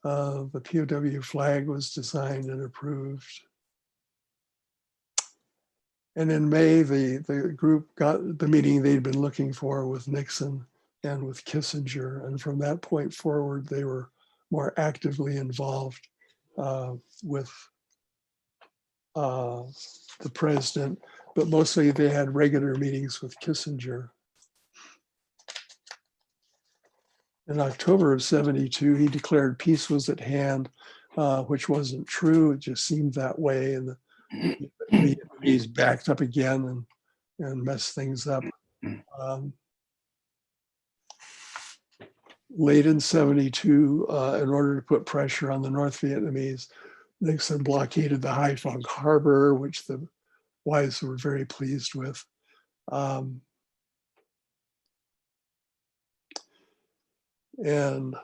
The POW flag was designed and approved. And in May, the group got the meeting they'd been looking for with Nixon and with Kissinger. And from that point forward, they were more actively involved with the president, but mostly they had regular meetings with Kissinger. In October of '72, he declared peace was at hand, which wasn't true. It just seemed that way. And the Vietnamese backed up again and messed things up. Late in '72, in order to put pressure on the North Vietnamese, Nixon blockaded the Haiphong Harbor, which the wives were very pleased with. And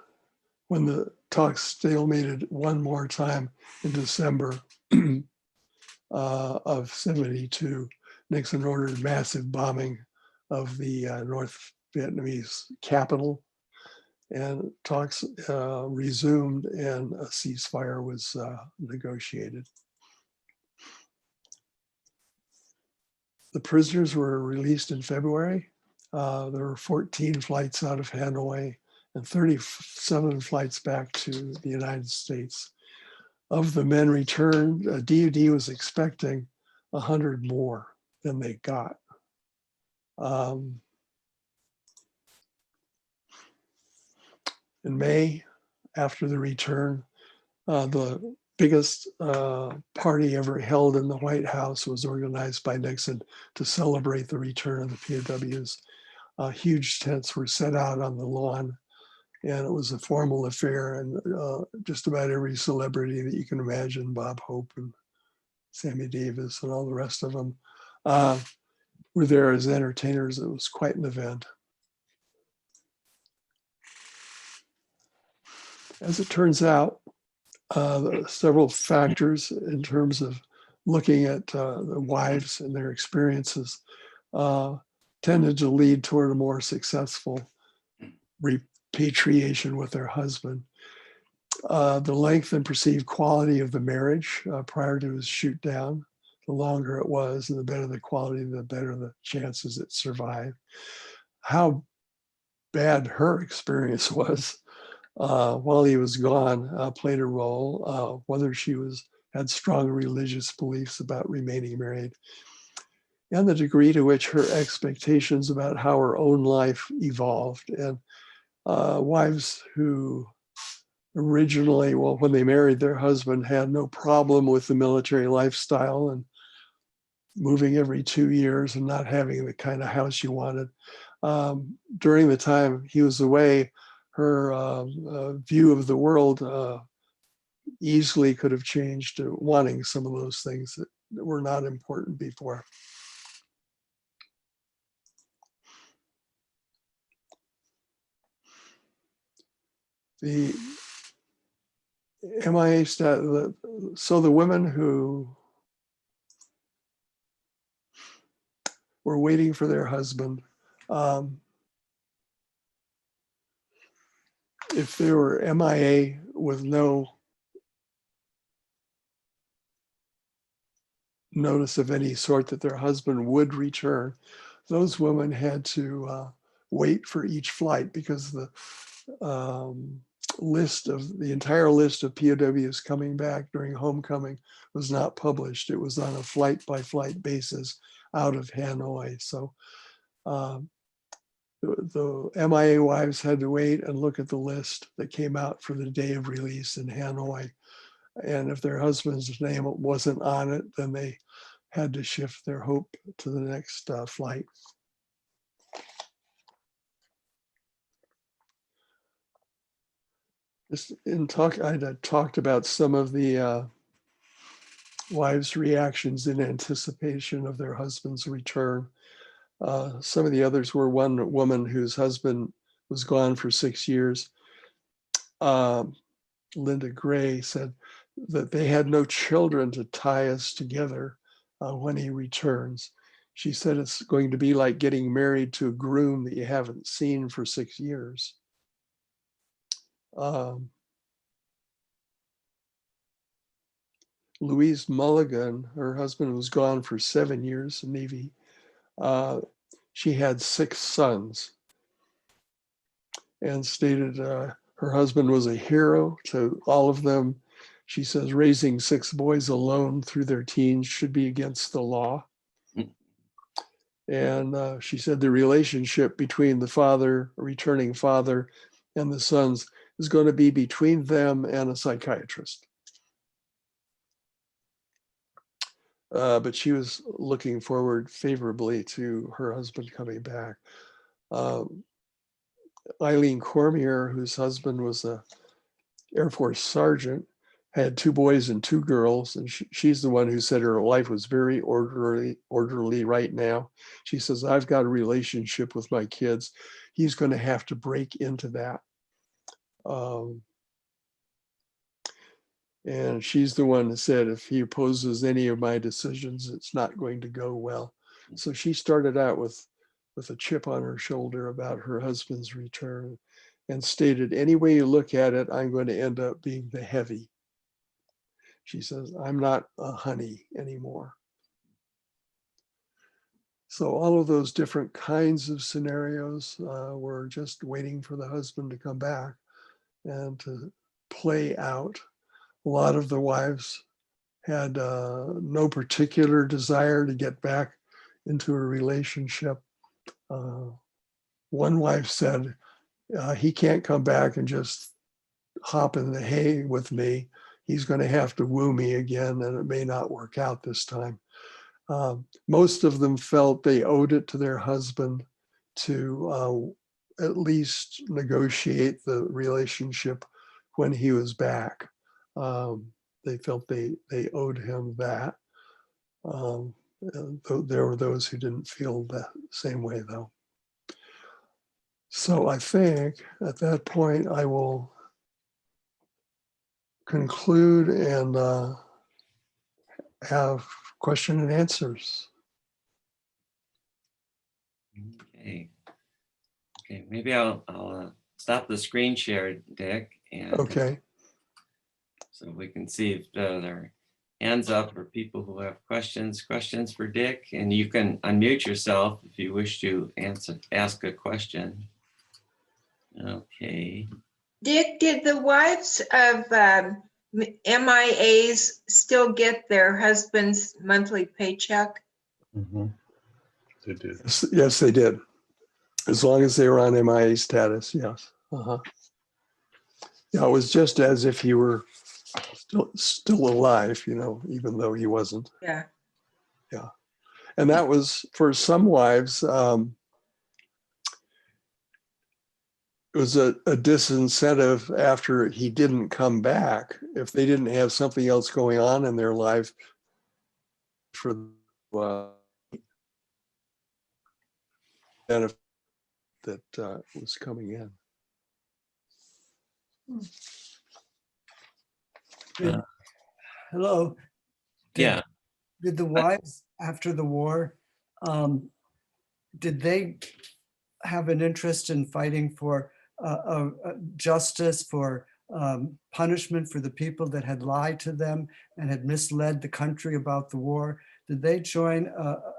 when the talks stalemated one more time in December of '72, Nixon ordered massive bombing of the North Vietnamese capital, and talks resumed and a ceasefire was negotiated. The prisoners were released in February. There were 14 flights out of Hanoi and 37 flights back to the United States. Of the men returned, DUD was expecting 100 more than they got. In May, after the return, the biggest party ever held in the White House was organized by Nixon to celebrate the return of the POWs. Huge tents were set out on the lawn, and it was a formal affair, and just about every celebrity that you can imagine, Bob Hope and Sammy Davis and all the rest of them, were there as entertainers. It was quite an event. As it turns out, several factors in terms of looking at the wives and their experiences tended to lead toward a more successful repatriation with their husband. The length and perceived quality of the marriage prior to his shoot down, the longer it was and the better the quality, the better the chances it survived. How bad her experience was while he was gone played a role, whether she had strong religious beliefs about remaining married, and the degree to which her expectations about how her own life evolved. And wives who originally, well, when they married their husband, had no problem with the military lifestyle and moving every 2 years and not having the kind of house you wanted. During the time he was away, her view of the world easily could have changed to wanting some of those things that were not important before. The MIA so the women who were waiting for their husband, if they were MIA with no notice of any sort that their husband would return, those women had to wait for each flight, because the entire list of POWs coming back during homecoming was not published. It was on a flight by flight basis out of Hanoi. So the MIA wives had to wait and look at the list that came out for the day of release in Hanoi. And if their husband's name wasn't on it, then they had to shift their hope to the next flight. Just in talk, I had talked about some of the wives' reactions in anticipation of their husband's return. Some of the others were one woman whose husband was gone for 6 years. Linda Gray said that they had no children to tie us together when he returns. She said it's going to be like getting married to a groom that you haven't seen for 6 years. Louise Mulligan, her husband was gone for 7 years, Navy. She had 6 sons and stated her husband was a hero to all of them. She says raising 6 boys alone through their teens should be against the law. And she said the relationship between the father, returning father, and the sons is going to be between them and a psychiatrist. But she was looking forward favorably to her husband coming back. Eileen Cormier, whose husband was a Air Force sergeant, had 2 boys and 2 girls, and she's the one who said her life was very orderly right now. She says, I've got a relationship with my kids. He's going to have to break into that. And she's the one that said, if he opposes any of my decisions, it's not going to go well. So she started out with a chip on her shoulder about her husband's return and stated, any way you look at it, I'm going to end up being the heavy. She says, I'm not a honey anymore. So all of those different kinds of scenarios were just waiting for the husband to come back and to play out. A lot of the wives had no particular desire to get back into a relationship. One wife said, he can't come back and just hop in the hay with me. He's going to have to woo me again, and it may not work out this time. Most of them felt they owed it to their husband to at least negotiate the relationship when he was back. They felt they owed him that. There were those who didn't feel the same way, though. So I think at that point I will conclude and have question and answers. Okay. Okay, maybe I'll stop the screen share, Dick, and Okay. so we can see if there are hands up for people who have questions for Dick, and you can unmute yourself if you wish to ask a question. Okay. Dick, did the wives of MIAs still get their husband's monthly paycheck? Mm-hmm. They did. Yes, they did. As long as they were on MIA status, yes. Yeah, it was just as if he were still alive, even though he wasn't. Yeah. Yeah. And that was, for some wives, it was a disincentive after he didn't come back. If they didn't have something else going on in their life for benefit that was coming in. Hello. Yeah. Did the wives after the war, did they have an interest in fighting for justice, for punishment for the people that had lied to them and had misled the country about the war? Did they join?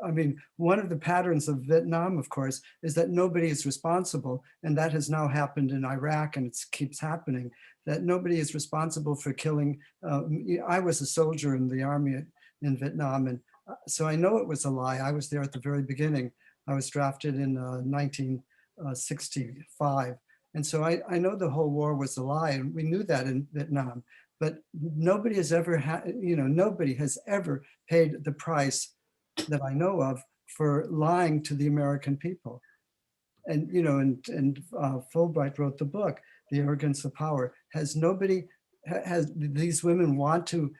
I mean, one of the patterns of Vietnam, of course, is that nobody is responsible. And that has now happened in Iraq, and it keeps happening, that nobody is responsible for killing. I was a soldier in the army in Vietnam, and so I know it was a lie. I was there at the very beginning. I was drafted in 1965. And so I know the whole war was a lie, and we knew that in Vietnam. But nobody has ever nobody has ever paid the price that I know of for lying to the American people. And Fulbright wrote the book. the arrogance of power. Has nobody, has these women want to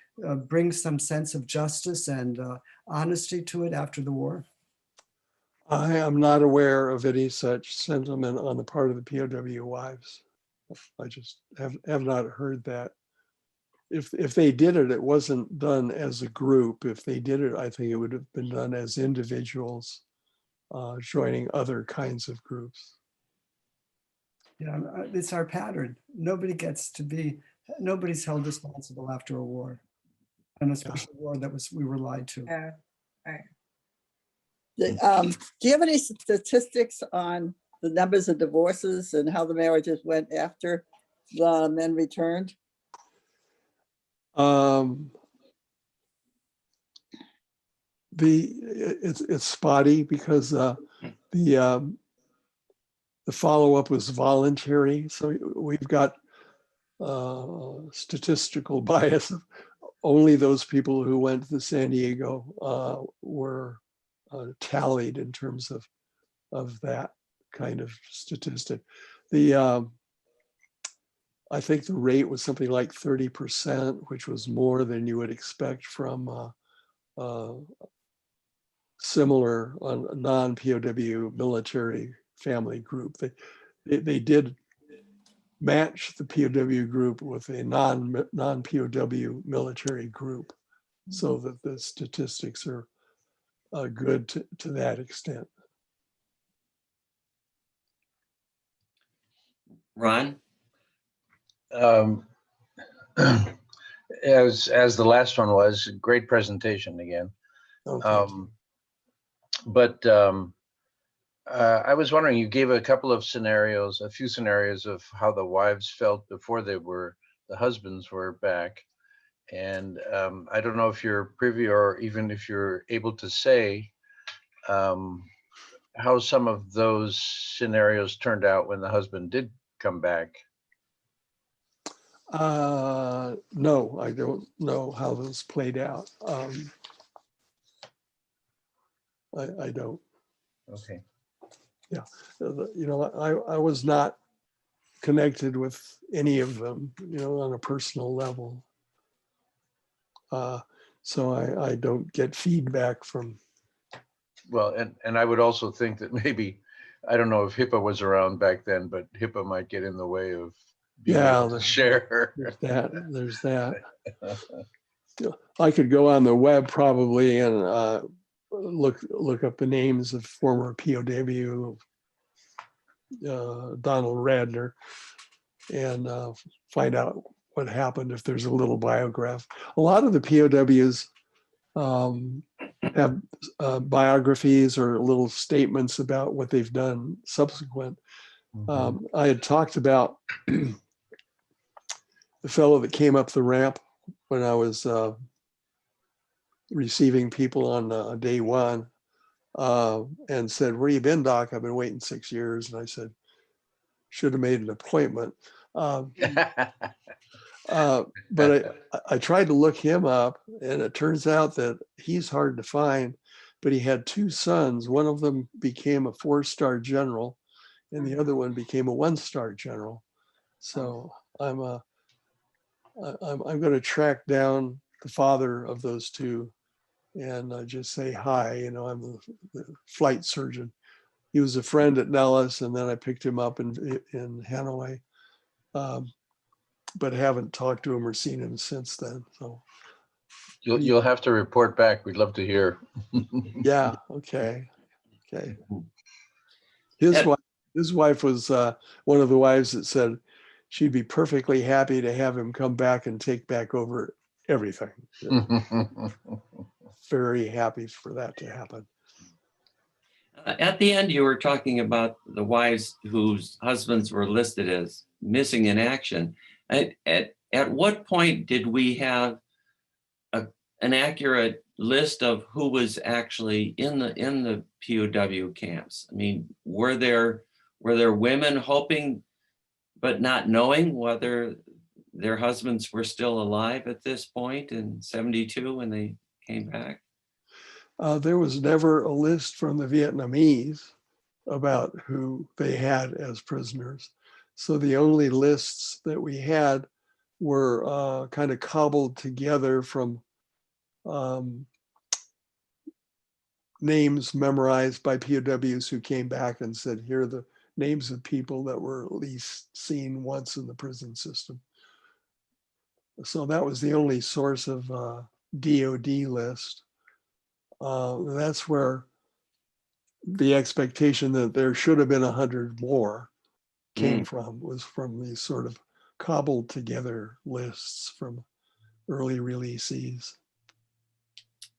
bring some sense of justice and honesty to it after the war? I am not aware of any such sentiment on the part of the POW wives. I just have not heard that. If they did it, it wasn't done as a group. If they did it, I think it would have been done as individuals joining other kinds of groups. Yeah, it's our pattern. Nobody gets to be, nobody's held responsible after a war. And especially a war that we were lied to. Yeah, right. Do you have any statistics on the numbers of divorces and how the marriages went after the men returned? It's spotty because the follow-up was voluntary. So we've got statistical bias. Only those people who went to San Diego were tallied in terms of that kind of statistic. I think the rate was something like 30%, which was more than you would expect from similar non-POW military family group. They did match the POW group with a non-POW military group, so that the statistics are good to that extent. Ron? As the last one was, great presentation again. Okay. I was wondering, you gave a couple of scenarios, a few scenarios of how the wives felt before the husbands were back. And I don't know if you're privy or even if you're able to say how some of those scenarios turned out when the husband did come back. No, I don't know how those played out. I don't. Okay. Yeah, you know, I was not connected with any of them, you know, on a personal level. So I don't get feedback from. Well, and I would also think that maybe, I don't know if HIPAA was around back then, but HIPAA might get in the way of being able to share. There's that. I could go on the web probably and look up the names of former POW, Donald Radner, and find out what happened if there's a little biograph. A lot of the POWs have biographies or little statements about what they've done subsequent. I had talked about the fellow that came up the ramp when I was receiving people on day one, and said, "Where you been, Doc? I've been waiting 6 years." And I said, "Should have made an appointment." But I tried to look him up, and it turns out that he's hard to find, but he had two sons. One of them became a 4-star general, and the other one became a 1-star general. So I'm going to track down the father of those two and just say hi. You know, I'm the flight surgeon. He was a friend at Nellis, and then I picked him up in Hanoi, but haven't talked to him or seen him since then. So You'll have to report back. We'd love to hear. yeah, okay. His wife was one of the wives that said she'd be perfectly happy to have him come back and take back over everything. Very happy for that to happen. At the end, you were talking about the wives whose husbands were listed as missing in action. At what point did we have an accurate list of who was actually in the POW camps? I mean, were there women hoping but not knowing whether their husbands were still alive at this point in 72 when they came back? There was never a list from the Vietnamese about who they had as prisoners. So the only lists that we had were kind of cobbled together from names memorized by POWs who came back and said, here are the names of people that were at least seen once in the prison system. So that was the only source of DOD list. That's where the expectation that there should have been 100 more came from, was from these sort of cobbled together lists from early releasees.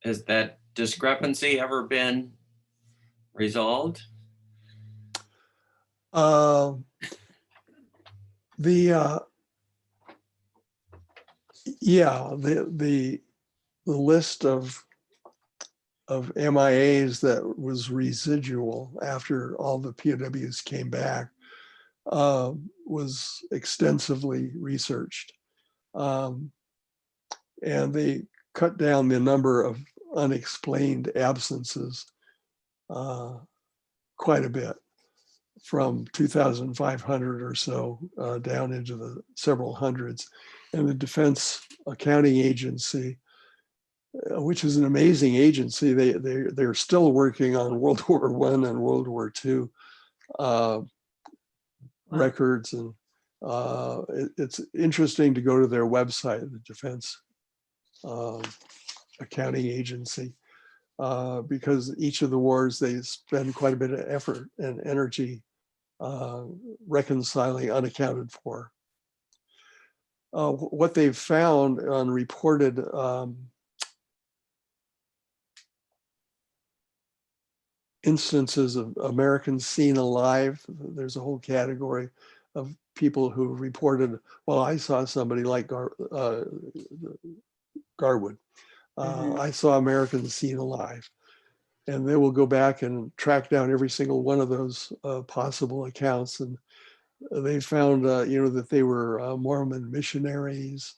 Has that discrepancy ever been resolved? The list of MIAs that was residual after all the POWs came back was extensively researched. And they cut down the number of unexplained absences quite a bit, from 2,500 or so down into the several hundreds. And the Defense Accounting Agency, which is an amazing agency, they're still working on World War I and World War II records, and it's interesting to go to their website, the Defense Accounting Agency, because each of the wars they spend quite a bit of effort and energy reconciling unaccounted for. What they've found on reported instances of Americans seen alive, there's a whole category of people who reported, well, I saw somebody like Garwood. I saw Americans seen alive. And they will go back and track down every single one of those possible accounts. And they found, that they were Mormon missionaries,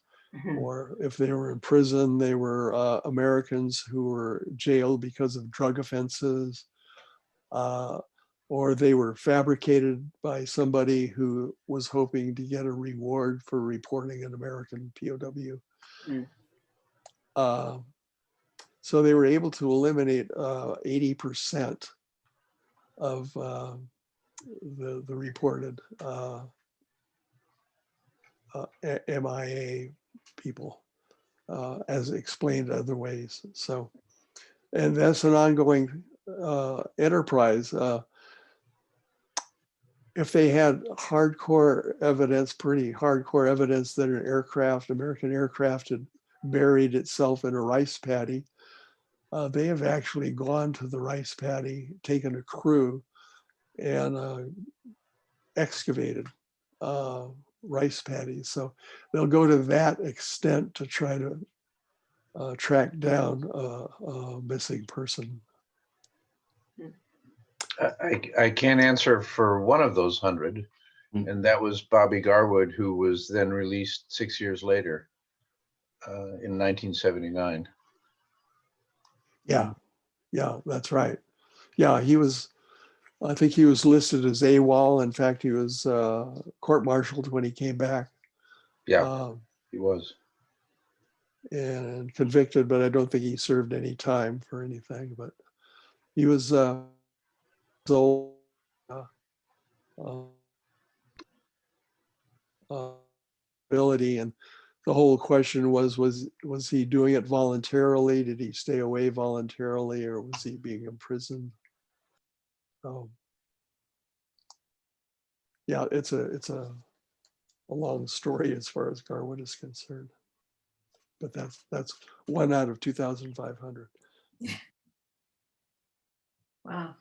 or if they were in prison, they were Americans who were jailed because of drug offenses, or they were fabricated by somebody who was hoping to get a reward for reporting an American POW. So they were able to eliminate 80% of the reported MIA people, as explained other ways. So, and that's an ongoing enterprise. If they had hardcore evidence, pretty hardcore evidence that an American aircraft had buried itself in a rice paddy, they have actually gone to the rice paddy, taken a crew, and excavated rice paddies. So they'll go to that extent to try to track down a missing person. I can't answer for one of those 100, and that was Bobby Garwood, who was then released 6 years later in 1979. Yeah, that's right. Yeah, I think he was listed as AWOL. In fact, he was court-martialed when he came back. Yeah, he was. And convicted, but I don't think he served any time for anything. But he was old. Ability, and the whole question was he doing it voluntarily? Did he stay away voluntarily, or was he being imprisoned? Yeah, it's a long story as far as Garwood is concerned, but that's 1 out of 2,500. Wow.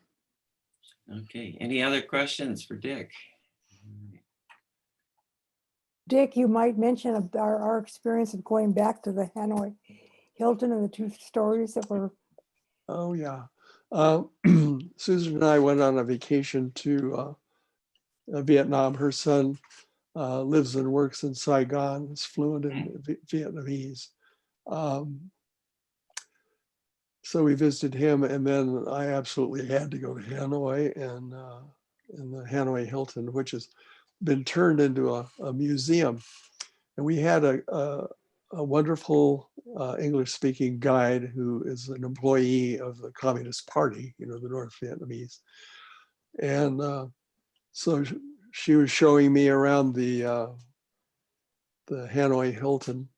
Okay, any other questions for Dick? Dick, you might mention our experience of going back to the Hanoi Hilton and the 2 stories that were. Oh yeah, Susan and I went on a vacation to Vietnam. Her son lives and works in Saigon. Is fluent in Vietnamese. So we visited him, and then I absolutely had to go to Hanoi and in the Hanoi Hilton, which is been turned into a museum. And we had a wonderful English-speaking guide who is an employee of the Communist Party, you know, the North Vietnamese. And so she was showing me around the Hanoi Hilton,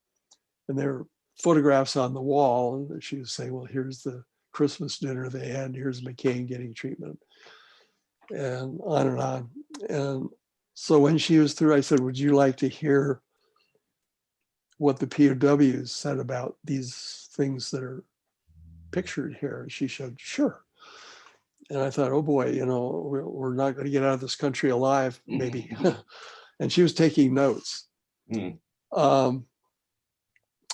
and there were photographs on the wall. And she was saying, well, here's the Christmas dinner they had, here's McCain getting treatment, and on and on. And so when she was through, I said, would you like to hear what the POWs said about these things that are pictured here? And she said, sure. And I thought, oh boy, you know, we're not going to get out of this country alive, maybe. And she was taking notes.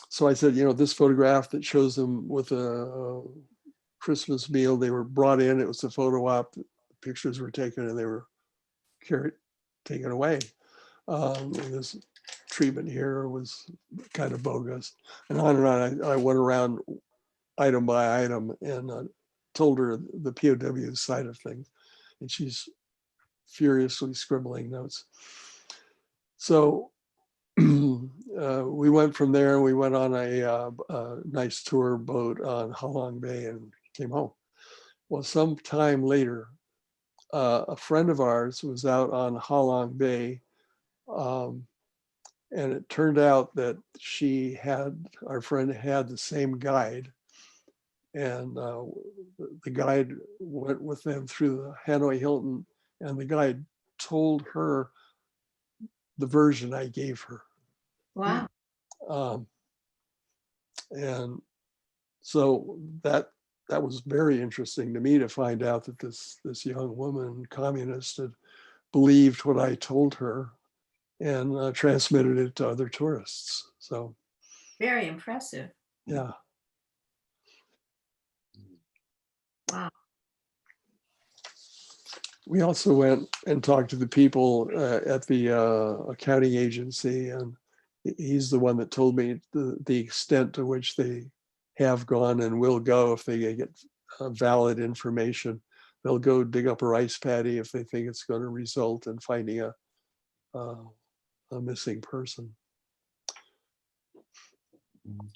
So I said, you know, this photograph that shows them with a Christmas meal, they were brought in, it was a photo op, the pictures were taken and they were taken away. And this treatment here was kind of bogus, and on and on. I went around item by item and told her the POW side of things, and she's furiously scribbling notes. So we went from there, and we went on a nice tour boat on Ha Long Bay and came home. Well, some time later, a friend of ours was out on Ha Long Bay, and it turned out that our friend had the same guide, and the guide went with them through the Hanoi Hilton, and the guide told her the version I gave her. Wow. And so that was very interesting to me to find out that this young woman, communist, had believed what I told her and transmitted it to other tourists. So Very impressive. yeah. Wow. We also went and talked to the people at the accounting agency, and he's the one that told me the extent to which they have gone and will go if they get valid information. They'll go dig up a rice paddy if they think it's going to result in finding a missing person.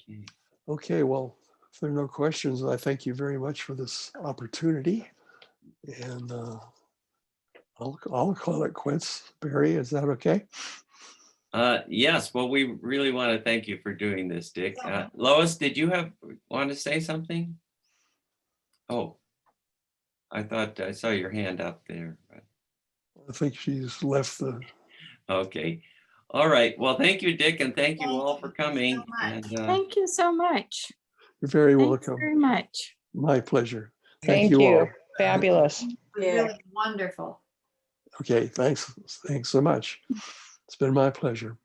Okay. Okay, well, if there are no questions, I thank you very much for this opportunity, and I'll call it quits. Barry, is that okay? Yes, well, we really want to thank you for doing this, Dick. Lois, did you want to say something? Oh, I thought I saw your hand up there. I think she's left the. Okay. All right. Well, thank you, Dick, and thank you all for coming. so much. And Thank you so much. You're very Thanks welcome. very much. My pleasure. Thank you. all. Fabulous. It was Yeah. really wonderful. Okay, thanks so much. It's been my pleasure.